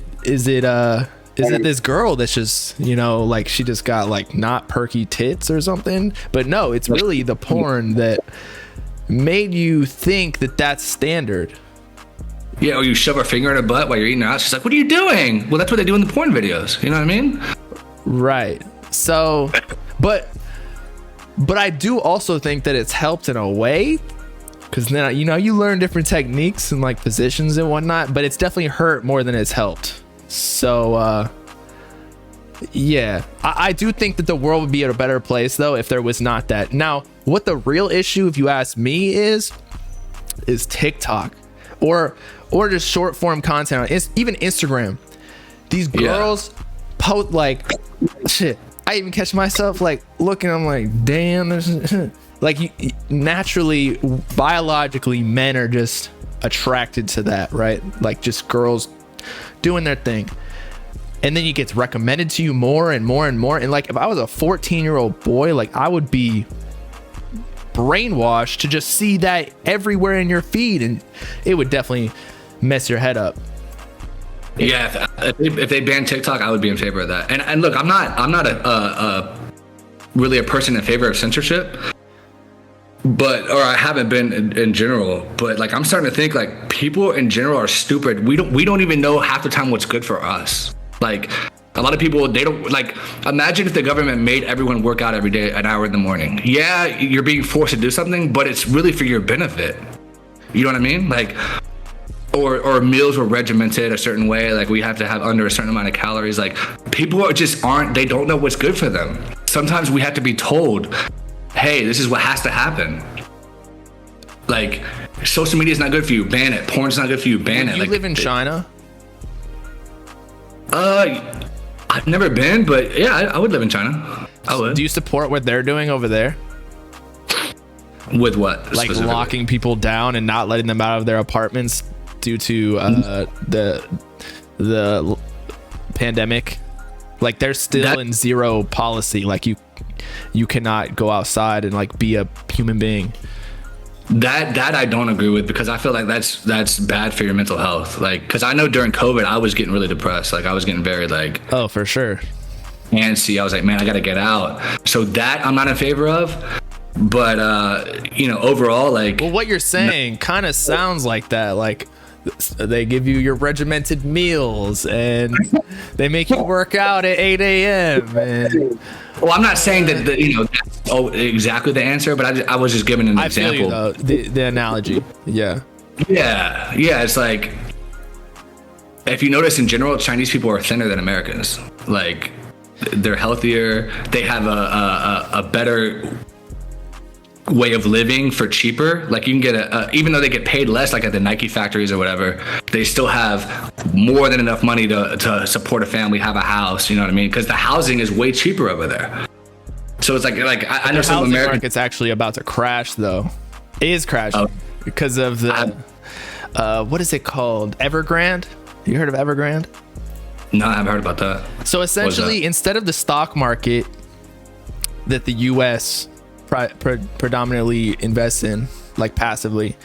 is it this girl that's just, you know, like she just got like not perky tits or something? But no, it's really the porn that made you think that that's standard. Yeah, or you shove her finger in her butt while you're eating out. She's like, what are you doing? Well, that's what they do in the porn videos. You know what I mean? Right. So, but I do also think that it's helped in a way, because then, you know, you learn different techniques and like positions and whatnot, but it's definitely hurt more than it's helped. So yeah, I do think that the world would be a better place though if there was not that. Now, what the real issue, if you ask me, is TikTok or just short form content on even Instagram. These girls post like shit. I even catch myself like looking, I'm like, damn, there's like naturally, biologically, men are just attracted to that, right? Like just girls doing their thing. And then it gets recommended to you more and more and more. And like if I was a 14-year-old boy, like I would be brainwashed to just see that everywhere in your feed, and it would definitely mess your head up. Yeah, if they ban TikTok, I would be in favor of that. And look, I'm not a really a person in favor of censorship, but or I haven't been in general. But like I'm starting to think like people in general are stupid. We don't even know half the time what's good for us. Like a lot of people, they don't like. Imagine if the government made everyone work out every day an hour in the morning. Yeah, you're being forced to do something, but it's really for your benefit. You know what I mean? Like. Or meals were regimented a certain way, like we have to have under a certain amount of calories. Like people they don't know what's good for them. Sometimes we have to be told, hey, this is what has to happen. Like social media is not good for you, ban it. Porn's not good for you, ban it. You live in China? I've never been, but yeah, I would live in China. I would. Do you support what they're doing over there? With what? Like locking people down and not letting them out of their apartments due to the pandemic. Like they're still in zero policy. Like you cannot go outside and like be a human being. That I don't agree with, because I feel like that's bad for your mental health. Like, because I know during COVID I was getting really depressed. Like I was getting very like, oh, for sure, antsy. I was like, man, I gotta get out. So that I'm not in favor of. But you know, overall, like, well, what you're saying kind of sounds like that. Like they give you your regimented meals and they make you work out at 8 a.m. And well, I'm not saying that you know that's exactly the answer, but I was just giving an example. I feel you, though, the analogy. Yeah. It's like if you notice in general, Chinese people are thinner than Americans. Like they're healthier. They have a better way of living for cheaper. Like you can get even though they get paid less, like at the Nike factories or whatever, they still have more than enough money to support a family, have a house. You know what I mean? Because the housing is way cheaper over there. So it's like I know some American market's actually about to crash though. It is crashing because of the what is it called? Evergrande? You heard of Evergrande? No, I haven't heard about that. So essentially, instead of the stock market that the U.S. predominantly invests in, like passively,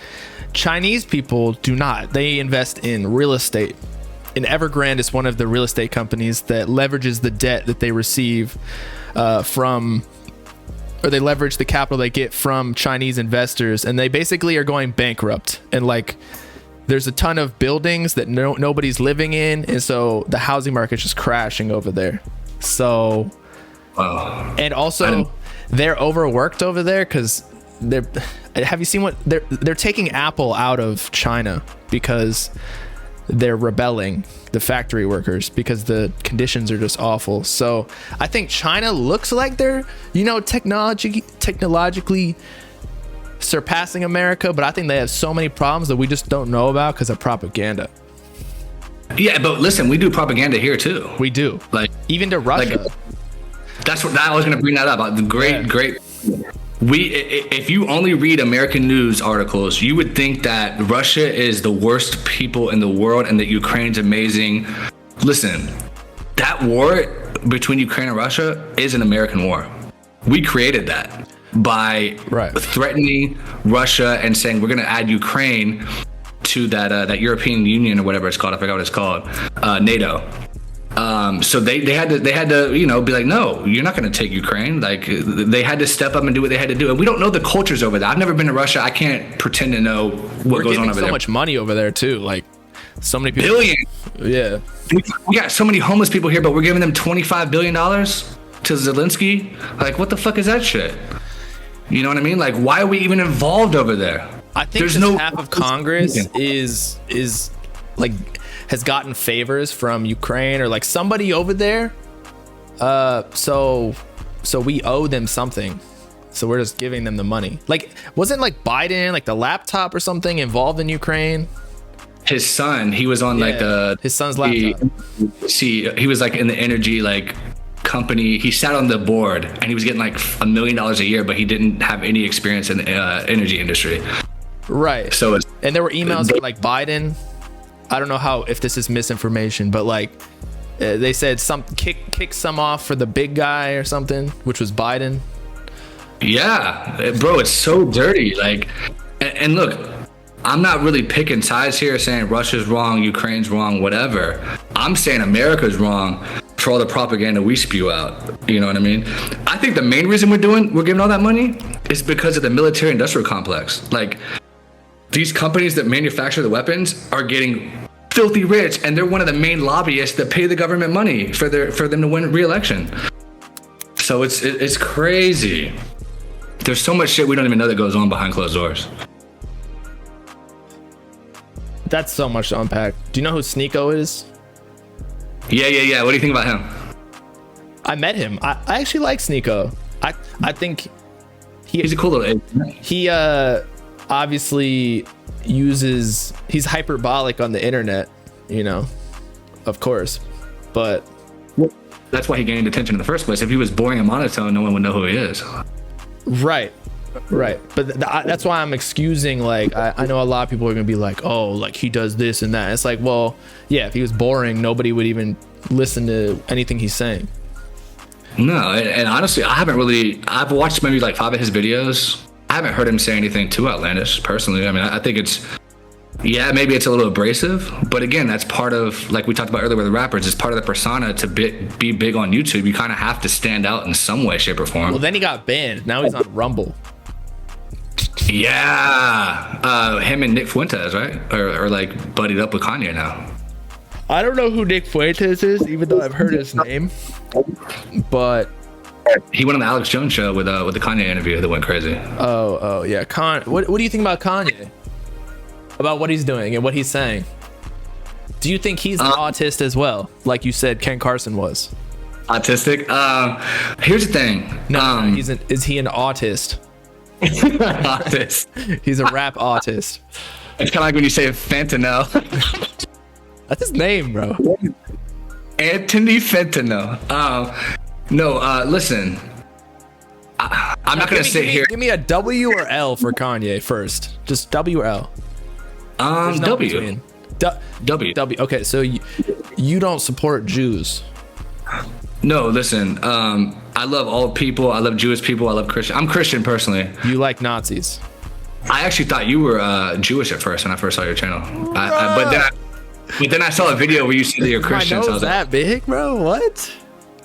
Chinese people do not. They invest in real estate. And Evergrande is one of the real estate companies that leverages the debt that they receive they leverage the capital they get from Chinese investors, and they basically are going bankrupt. And like there's a ton of buildings that nobody's living in, and so the housing market's just crashing over there. So and also they're overworked over there because have you seen what they're taking Apple out of China because they're rebelling, the factory workers, because the conditions are just awful. So I think China looks like they're, you know, technologically surpassing America, but I think they have so many problems that we just don't know about because of propaganda. Yeah, but listen, we do propaganda here too. We do, like even to Russia. That's what I was going to bring that up. The great. If you only read American news articles, you would think that Russia is the worst people in the world and that Ukraine's amazing. Listen, that war between Ukraine and Russia is an American war. We created that by threatening Russia and saying we're going to add Ukraine to that European Union or whatever it's called. I forgot what it's called. NATO. So they had to, you know, be like, no, you're not going to take Ukraine. Like, they had to step up and do what they had to do. And we don't know the cultures over there. I've never been to Russia. I can't pretend to know what goes on over there. So much money over there too. Like, so many people. Billions. Yeah. We got so many homeless people here, but we're giving them $25 billion to Zelensky. Like, what the fuck is that shit? You know what I mean? Like, why are we even involved over there? I think there's no half of Congress is like has gotten favors from Ukraine or like somebody over there. So we owe them something. So we're just giving them the money. Like, wasn't like Biden, like the laptop or something involved in Ukraine? His son, he was on like his son's laptop. He was like in the energy like company. He sat on the board and he was getting like $1 million a year, but he didn't have any experience in the energy industry. Right. So and there were emails with like Biden. I don't know if this is misinformation, but like they said kick some off for the big guy or something, which was Biden. Yeah, bro, it's so dirty. Like, and look, I'm not really picking sides here saying Russia's wrong, Ukraine's wrong, whatever. I'm saying America's wrong for all the propaganda we spew out. You know what I mean? I think the main reason we're giving all that money is because of the military industrial complex. Like, these companies that manufacture the weapons are getting filthy rich, and they're one of the main lobbyists that pay the government money for them to win re-election. So it's crazy. There's so much shit we don't even know that goes on behind closed doors. That's so much to unpack. Do you know who Sneeko is? Yeah. What do you think about him? I met him. I actually like Sneeko. I think he's a cool little egg. He obviously he's hyperbolic on the internet, you know, of course, but that's why he gained attention in the first place. If he was boring and monotone, no one would know who he is. Right. But that's why I'm excusing, like, I know a lot of people are gonna be like, oh, like he does this and that. It's like, well, yeah, if he was boring, nobody would even listen to anything he's saying. No, and honestly, I've watched maybe like 5 of his videos. I haven't heard him say anything too outlandish, personally. I mean, I think maybe it's a little abrasive, but again, that's part of, like we talked about earlier with the rappers, it's part of the persona to be big on YouTube. You kind of have to stand out in some way, shape, or form. Well, then he got banned. Now he's on Rumble. Yeah, him and Nick Fuentes, right? Or like buddied up with Kanye now. I don't know who Nick Fuentes is, even though I've heard his name, but he went on the Alex Jones show with the Kanye interview that went crazy. Oh yeah. What do you think about Kanye? About what he's doing and what he's saying? Do you think he's an autist as well, like you said Ken Carson was? Autistic? Here's the thing. No, is he an autist? Autist. He's a rap autist. It's kind of like when you say fentanyl. That's his name, bro. Anthony Fentanyl. No, listen. I'm not gonna sit here. Give me a W or L for Kanye first. Just W or L. W. W. Okay, so you don't support Jews. No, listen. I love all people. I love Jewish people. I love Christian. I'm Christian personally. You like Nazis. I actually thought you were Jewish at first when I first saw your channel. But then I saw a video where you said that you're Christian. My nose so I was that big, bro? What?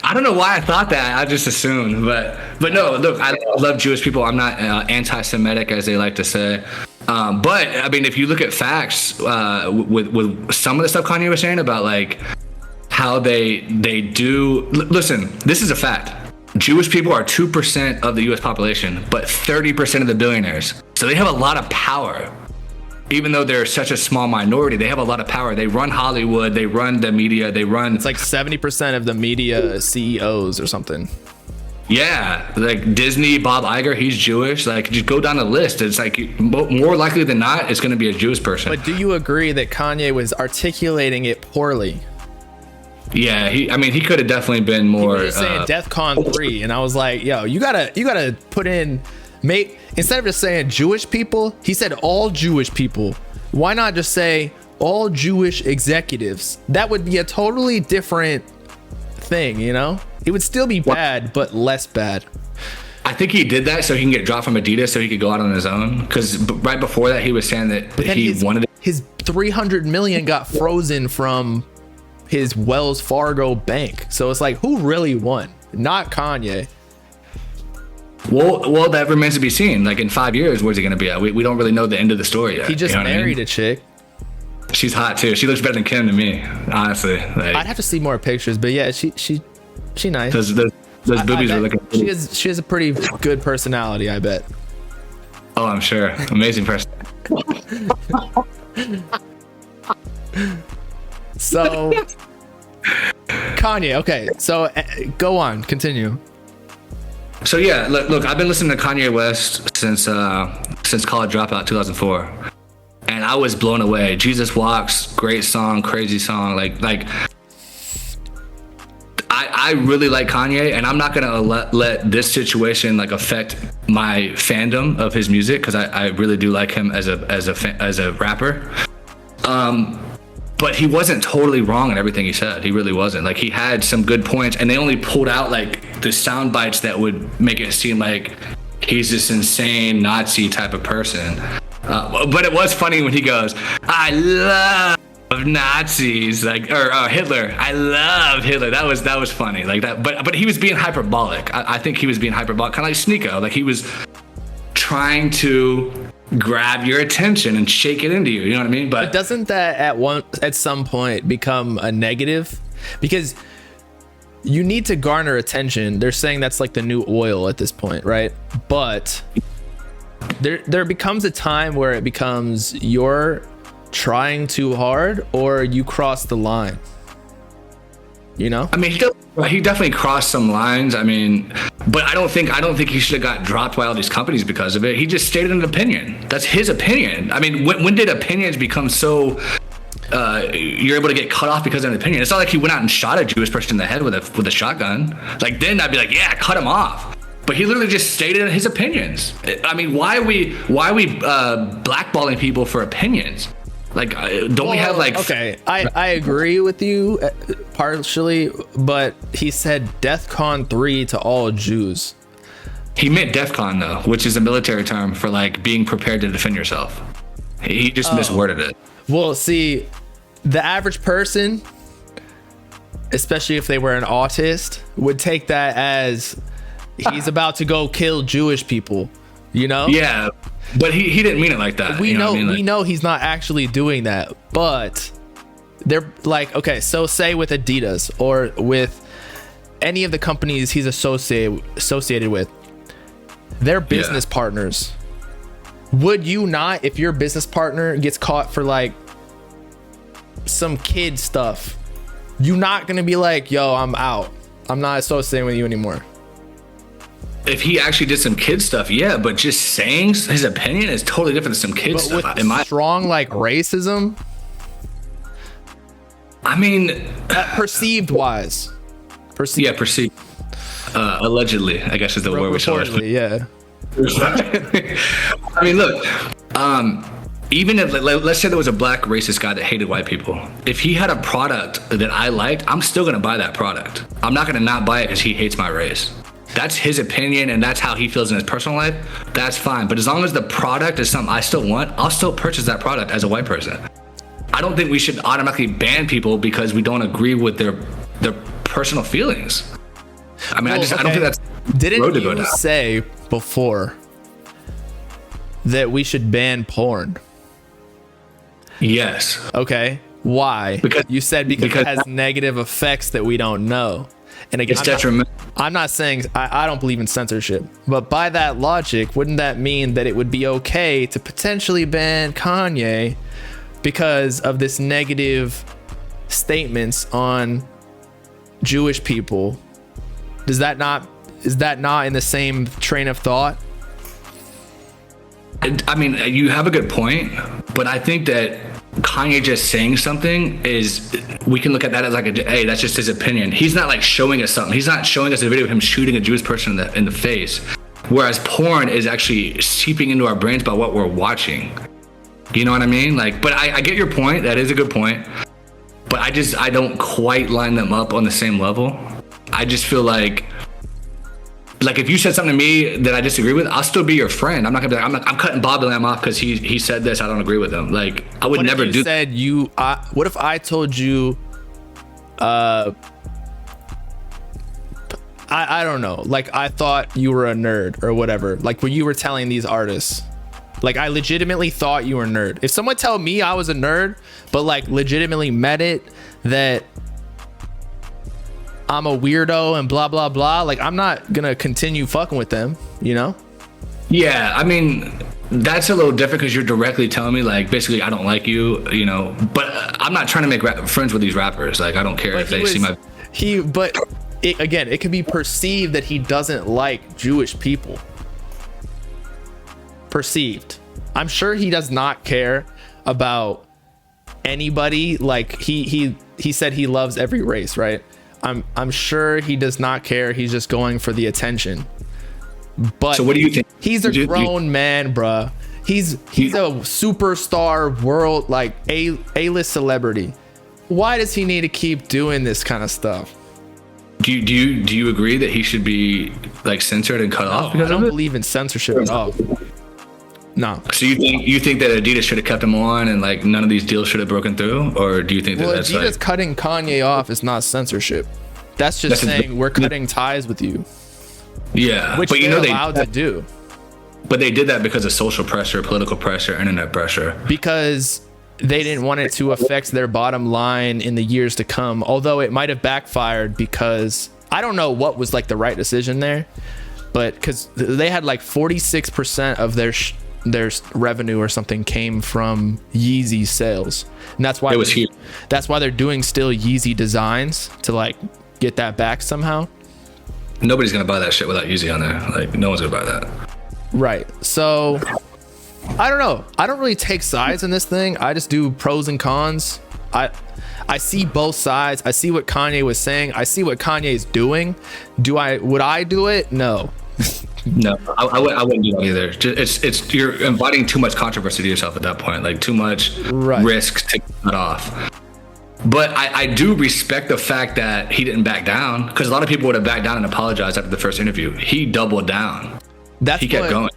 I don't know why I thought that. I just assumed. But no, look, I love Jewish people. I'm not anti-Semitic, as they like to say. But I mean, if you look at facts with some of the stuff Kanye was saying about like how they do. Listen, this is a fact. Jewish people are 2% of the U.S. population, but 30% of the billionaires. So they have a lot of power. Even though they're such a small minority, they have a lot of power. They run Hollywood, they run the media, It's like 70% of the media CEOs or something. Yeah, like Disney, Bob Iger, he's Jewish. Like, just go down the list. It's like more likely than not, it's going to be a Jewish person. But do you agree that Kanye was articulating it poorly? Yeah, he could have definitely been more. He was saying DEFCON 3, and I was like, yo, you gotta put in. Instead of just saying Jewish people, he said all Jewish people. Why not just say all Jewish executives? That would be a totally different thing, you know? It would still be bad, but less bad. I think he did that so he can get dropped from Adidas so he could go out on his own. Because right before that, he was saying that he wanted it. His 300 million got frozen from his Wells Fargo bank. So it's like, who really won? Not Kanye. Well, that remains to be seen. Like in 5 years, where's he gonna be at? We don't really know the end of the story yet. He just married a chick. She's hot too. She looks better than Kim to me, honestly. Like, I'd have to see more pictures, but yeah, she nice. Those boobies are looking. She has a pretty good personality, I bet. Oh, I'm sure. Amazing person. So Kanye, okay. So go on, continue. So yeah, look, I've been listening to Kanye West since College Dropout 2004, and I was blown away. Jesus Walks, great song, crazy song. Like I really like Kanye, and I'm not gonna let this situation like affect my fandom of his music, because I really do like him as a rapper. But he wasn't totally wrong in everything he said. He really wasn't. Like, he had some good points, and they only pulled out like the sound bites that would make it seem like he's this insane Nazi type of person. But it was funny when he goes, "I love Nazis," like, or Hitler. I love Hitler. That was funny. Like that. But he was being hyperbolic. I think he was being hyperbolic, kind of like Sneeko. Like, he was trying to grab your attention and shake it into you. You know what I mean? But doesn't that at some point become a negative? Because you need to garner attention. They're saying that's like the new oil at this point, right? But there becomes a time where it becomes you're trying too hard or you cross the line. You know? I mean, he definitely crossed some lines. I mean, but I don't think he should have got dropped by all these companies because of it. He just stated an opinion. That's his opinion. I mean, when did opinions become so you're able to get cut off because of an opinion? It's not like he went out and shot a Jewish person in the head with a shotgun. Like, then I'd be like, yeah, cut him off. But he literally just stated his opinions. I mean, why are we blackballing people for opinions? Like, don't we have like... Okay, I agree with you partially, but he said DEFCON 3 to all Jews. He meant DEFCON, though, which is a military term for like being prepared to defend yourself. He just misworded it. Well, see, the average person, especially if they were an autist, would take that as he's about to go kill Jewish people, you know? Yeah. But he didn't mean it like that. We know he's not actually doing that, but they're like, okay, so say with Adidas or with any of the companies he's associated with, they're business partners. Would you not, if your business partner gets caught for like some kid stuff, you not gonna be like, yo, I'm out, I'm not associating with you anymore? If he actually did some kid stuff, yeah, but just saying his opinion is totally different than some kid stuff. With strong like racism, I mean, perceived wise. Yeah, perceived. Allegedly, I guess is the word we're supposed to. Yeah. I mean, look, even if, let's say there was a black racist guy that hated white people. If he had a product that I liked, I'm still gonna buy that product. I'm not gonna not buy it because he hates my race. That's his opinion, and that's how he feels in his personal life. That's fine. But as long as the product is something I still want, I'll still purchase that product as a white person. I don't think we should automatically ban people because we don't agree with their personal feelings. I mean, I don't think that's Didn't road to go down. You say before that we should ban porn? Yes. Okay. Why? Because it has negative effects that we don't know. And again, I'm not saying I don't believe in censorship, but by that logic, wouldn't that mean that it would be okay to potentially ban Kanye because of this negative statements on Jewish people? Is that not in the same train of thought? I mean, you have a good point, but I think that Kanye just saying something we can look at that as like hey, that's just his opinion. He's not like showing us something. He's not showing us a video of him shooting a Jewish person in the face. Whereas porn is actually seeping into our brains by what we're watching. You know what I mean? Like, but I get your point. That is a good point. But I don't quite line them up on the same level. I just feel like if you said something to me that I disagree with, I'll still be your friend. I'm not gonna be like, I'm cutting BOBBALAM off because he said this. I don't agree with him. Like, I would never do. What if I told you I don't know. Like, I thought you were a nerd or whatever. Like, when you were telling these artists, like, I legitimately thought you were a nerd. If someone tell me I was a nerd, but like legitimately met it that I'm a weirdo and blah, blah, blah, like, I'm not gonna continue fucking with them, you know? Yeah, I mean, that's a little different because you're directly telling me, like, basically, I don't like you, you know, but I'm not trying to make friends with these rappers. Like, I don't care if they see my... But again, it can be perceived that he doesn't like Jewish people. Perceived. I'm sure he does not care about anybody. Like, he said he loves every race, right? I'm sure he does not care. He's just going for the attention. But so what do you think? He's a grown man, bruh. He's a superstar, world, like A-list celebrity. Why does he need to keep doing this kind of stuff? Do you agree that he should be like censored and cut off? Because I don't believe in censorship at all. No. So you think that Adidas should have kept him on and like none of these deals should have broken through, or do you think that that's Adidas like cutting Kanye off is not censorship? That's just saying we're cutting ties with you. Yeah, which but you know they're allowed to do. But they did that because of social pressure, political pressure, internet pressure. Because they didn't want it to affect their bottom line in the years to come. Although it might have backfired because I don't know what was like the right decision there, but because they had like 46% of their revenue or something came from Yeezy sales, and that's why it was huge. That's why they're doing still Yeezy designs to like get that back somehow. Nobody's gonna buy that shit without Yeezy on there. Like, no one's gonna buy that. Right. So I don't know. I don't really take sides in this thing. I just do pros and cons. I see both sides. I see what Kanye was saying. I see what Kanye's doing. Would I do it? No. No, I wouldn't do that either. It's you're inviting too much controversy to yourself at that point. Like, too much risk to cut off. But I do respect the fact that he didn't back down, because a lot of people would have backed down and apologized after the first interview. He doubled down. He kept going.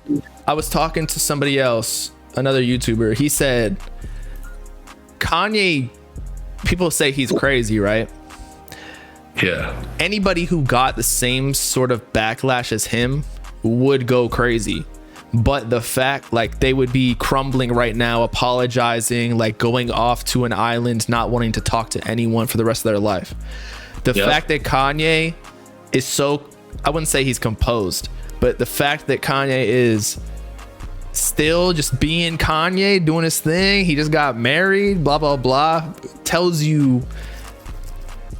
I was talking to somebody else, another YouTuber. He said, Kanye, people say he's crazy, right? Yeah. Anybody who got the same sort of backlash as him would go crazy. But the fact, like, they would be crumbling right now, apologizing, like going off to an island, not wanting to talk to anyone for the rest of their life. The fact that Kanye is so, I wouldn't say he's composed, but the fact that Kanye is still just being Kanye, doing his thing, he just got married, blah, blah, blah, tells you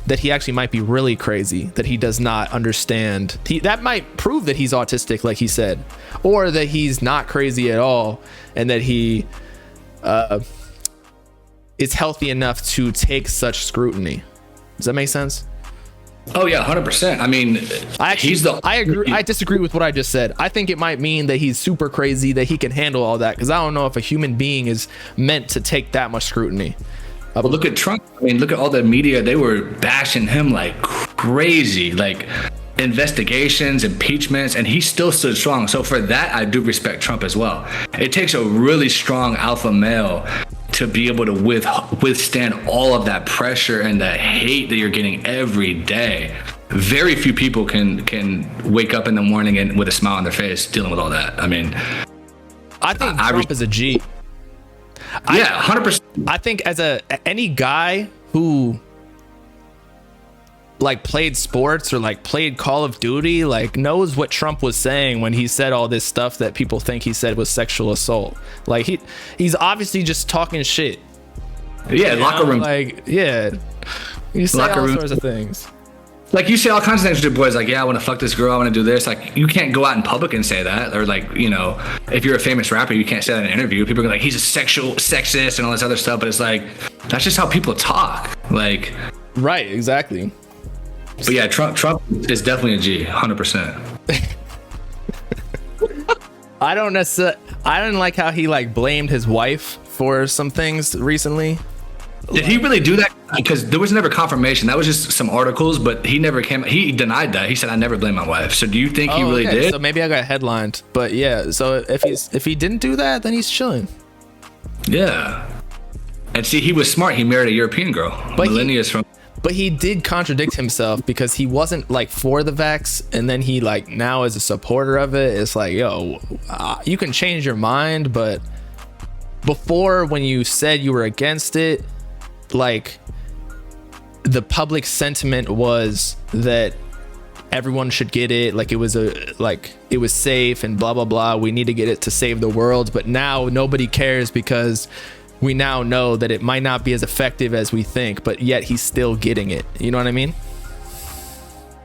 that he actually might be really crazy, that he does not understand. That might prove that he's autistic, like he said, or that he's not crazy at all, and that he is healthy enough to take such scrutiny. Does that make sense? Oh yeah, 100%. I mean, I agree. I disagree with what I just said. I think it might mean that he's super crazy, that he can handle all that, because I don't know if a human being is meant to take that much scrutiny. But look at Trump. I mean, look at all the media. They were bashing him like crazy, like investigations, impeachments, and he still stood strong. So for that, I do respect Trump as well. It takes a really strong alpha male to be able to withstand all of that pressure and that hate that you're getting every day. Very few people can wake up in the morning and with a smile on their face dealing with all that. I mean, I think Trump is a G. Yeah, 100%. I think as any guy who like played sports or like played Call of Duty, like knows what Trump was saying when he said all this stuff that people think he said was sexual assault. Like he's obviously just talking shit. Yeah, locker room. Like, yeah, you say all sorts of things. Like, you say all kinds of things to your boys, like, yeah, I want to fuck this girl, I want to do this. Like, you can't go out in public and say that. Or, like, you know, if you're a famous rapper, you can't say that in an interview. People are like, he's a sexist and all this other stuff. But it's like, that's just how people talk. Like, right, exactly. But yeah, Trump is definitely a G, 100%. I didn't like how he, like, blamed his wife for some things recently. Did he really do that? Because there was never confirmation. That was just some articles, but he denied that. He said, I never blame my wife. So do you think he really did? So maybe I got headlined. But yeah, so if he didn't do that, then he's chilling. Yeah. And see, he was smart. He married a European girl. But he did contradict himself because he wasn't like for the vax, and then he like now is a supporter of it. It's like, yo, you can change your mind, but before, when you said you were against it, like the public sentiment was that everyone should get it, like it was safe and blah blah blah, we need to get it to save the world. But now nobody cares because we now know that it might not be as effective as we think, but yet he's still getting it. You know what I mean?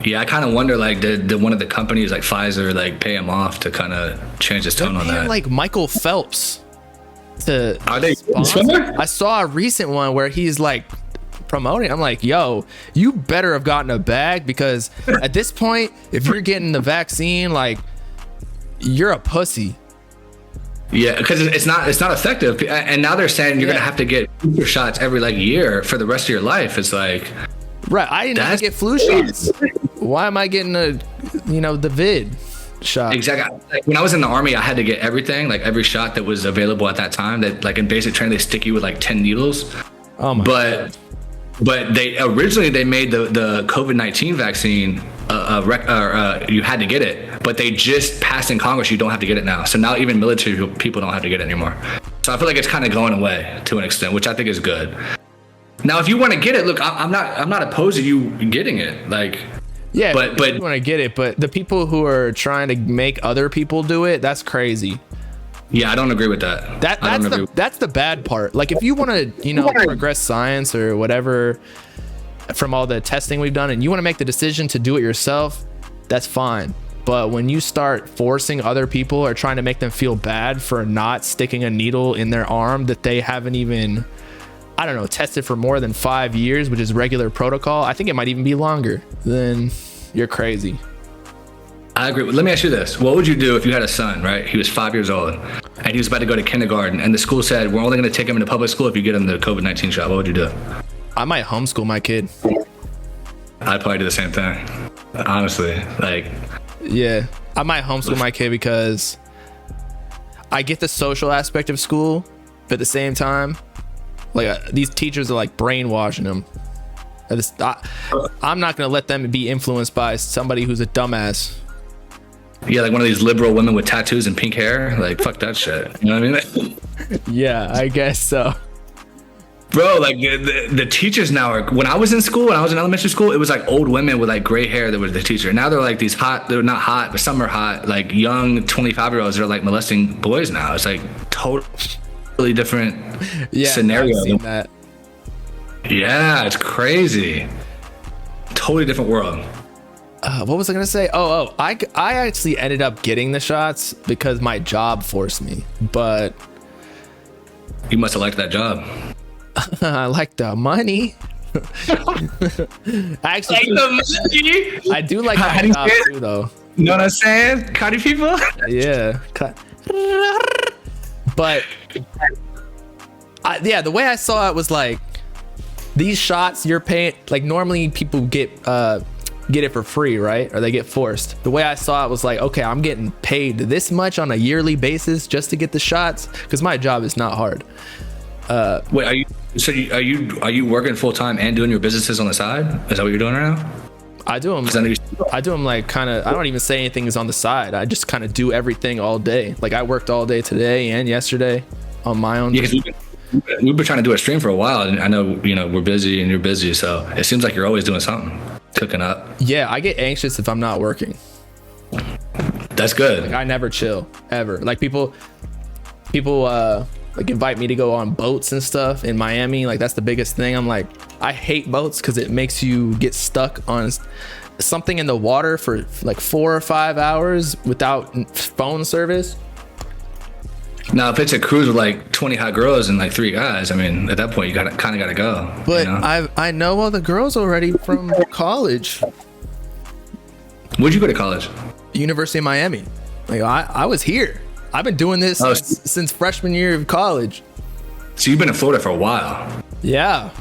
Yeah, I kind of wonder, like, did one of the companies like Pfizer like pay him off to kind of change his tone on that? Like Michael Phelps to are they sponsor? I saw a recent one where he's like promoting. I'm like, yo, you better have gotten a bag, because at this point, if you're getting the vaccine, like, you're a pussy. Yeah, because it's not effective, and now they're saying you're gonna have to get booster shots every like year for the rest of your life. It's like, right? I didn't even get flu shots. Why am I getting the vid shot? Exactly. Like, when I was in the Army, I had to get everything, like every shot that was available at that time. That like in basic training, they stick you with like 10 needles. Oh my God. But they originally made the COVID-19 vaccine you had to get it, but they just passed in Congress you don't have to get it now. So now even military people don't have to get it anymore. So I feel like it's kind of going away to an extent, which I think is good. Now, if you want to get it, look, I'm not opposed to you getting it. Like, yeah, but you want to get it, but the people who are trying to make other people do it, that's crazy. Yeah, I don't agree with that. That's the bad part. Like, if you want to, progress science or whatever from all the testing we've done, and you want to make the decision to do it yourself, that's fine. But when you start forcing other people or trying to make them feel bad for not sticking a needle in their arm that they haven't even, I don't know, tested for more than 5 years, which is regular protocol, I think it might even be longer, then you're crazy. I agree. Let me ask you this. What would you do if you had a son, right? He was 5 years old and he was about to go to kindergarten, and the school said, we're only going to take him into public school if you get him the COVID-19 shot. What would you do? I might homeschool my kid. I'd probably do the same thing. Honestly, like. Yeah, I might homeschool my kid because I get the social aspect of school, but at the same time, like these teachers are like brainwashing them. I'm not going to let them be influenced by somebody who's a dumbass. Yeah, like one of these liberal women with tattoos and pink hair. Like, fuck that shit. You know what I mean? Yeah, I guess so. Bro, like the teachers now are, when I was in school, when I was in elementary school, it was like old women with like gray hair that were the teacher. Now they're like these they're not hot, but some are hot, like young 25-year-olds that are like molesting boys now. It's like totally different scenario. I've seen that. Yeah, it's crazy. Totally different world. What was I gonna say? I actually ended up getting the shots because my job forced me, but you must have liked that job. I like the money. I do like my job too, though. You know what I'm saying? Carti people? Yeah. But the way I saw it was like, these shots you're paying, like normally people get it for free, right? Or they get forced. The way I saw it was like, okay, I'm getting paid this much on a yearly basis just to get the shots, because my job is not hard. Wait, are you working full time and doing your businesses on the side? Is that what you're doing right now? I do them like kind of, I don't even say anything is on the side. I just kind of do everything all day. Like I worked all day today and yesterday on my own. Yeah, we've been trying to do a stream for a while, and I know, we're busy and you're busy, so it seems like you're always doing something, cooking up. Yeah, I get anxious if I'm not working. That's good. Like I never chill ever. Like people like invite me to go on boats and stuff in Miami. Like that's the biggest thing. I'm like, I hate boats because it makes you get stuck on something in the water for like 4 or 5 hours without phone service. Now, if it's a cruise with like 20 hot girls and like 3 guys, I mean, at that point, you kind of got to go. But I know all the girls already from college. Where'd you go to college? University of Miami. Like I was here. I've been doing this since freshman year of college. So you've been in Florida for a while. Yeah.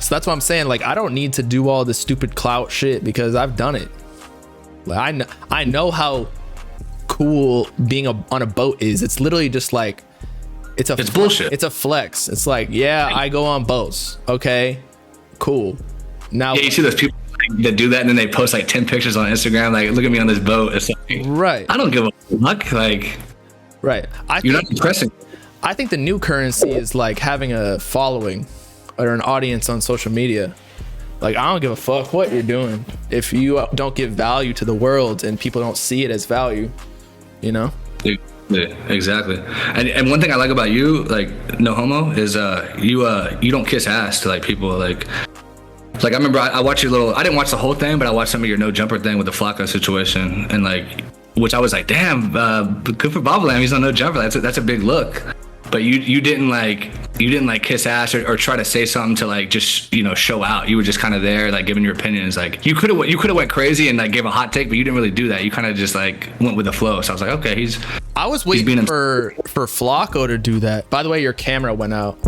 So that's what I'm saying. Like, I don't need to do all this stupid clout shit because I've done it. Like, I know how cool being on a boat is. It's literally just like, it's bullshit. It's a flex. It's like, yeah, I go on boats. Okay, cool. Now, Yeah, you see those people that do that and then they post like 10 pictures on Instagram, like, look at me on this boat. It's like, right. I don't give a fuck. Like, right. You're not impressing. I think the new currency is like having a following or an audience on social media. Like, I don't give a fuck what you're doing if you don't give value to the world and people don't see it as value, you know? Yeah, exactly. And one thing I like about you, like, no homo, is you don't kiss ass to like people. Like I remember I watched your little, I didn't watch the whole thing, but I watched some of your no jumper thing with the Flacco situation, and like, which I was like, damn, good for BOBBALAM, he's on no jumper. That's a big look. But you didn't like kiss ass or try to say something to like just, you know, show out. You were just kind of there, like, giving your opinions. Like, you could have went crazy and like gave a hot take, but you didn't really do that. You kind of just like went with the flow. So I was like, okay, I was waiting for Flacco to do that. By the way, your camera went out.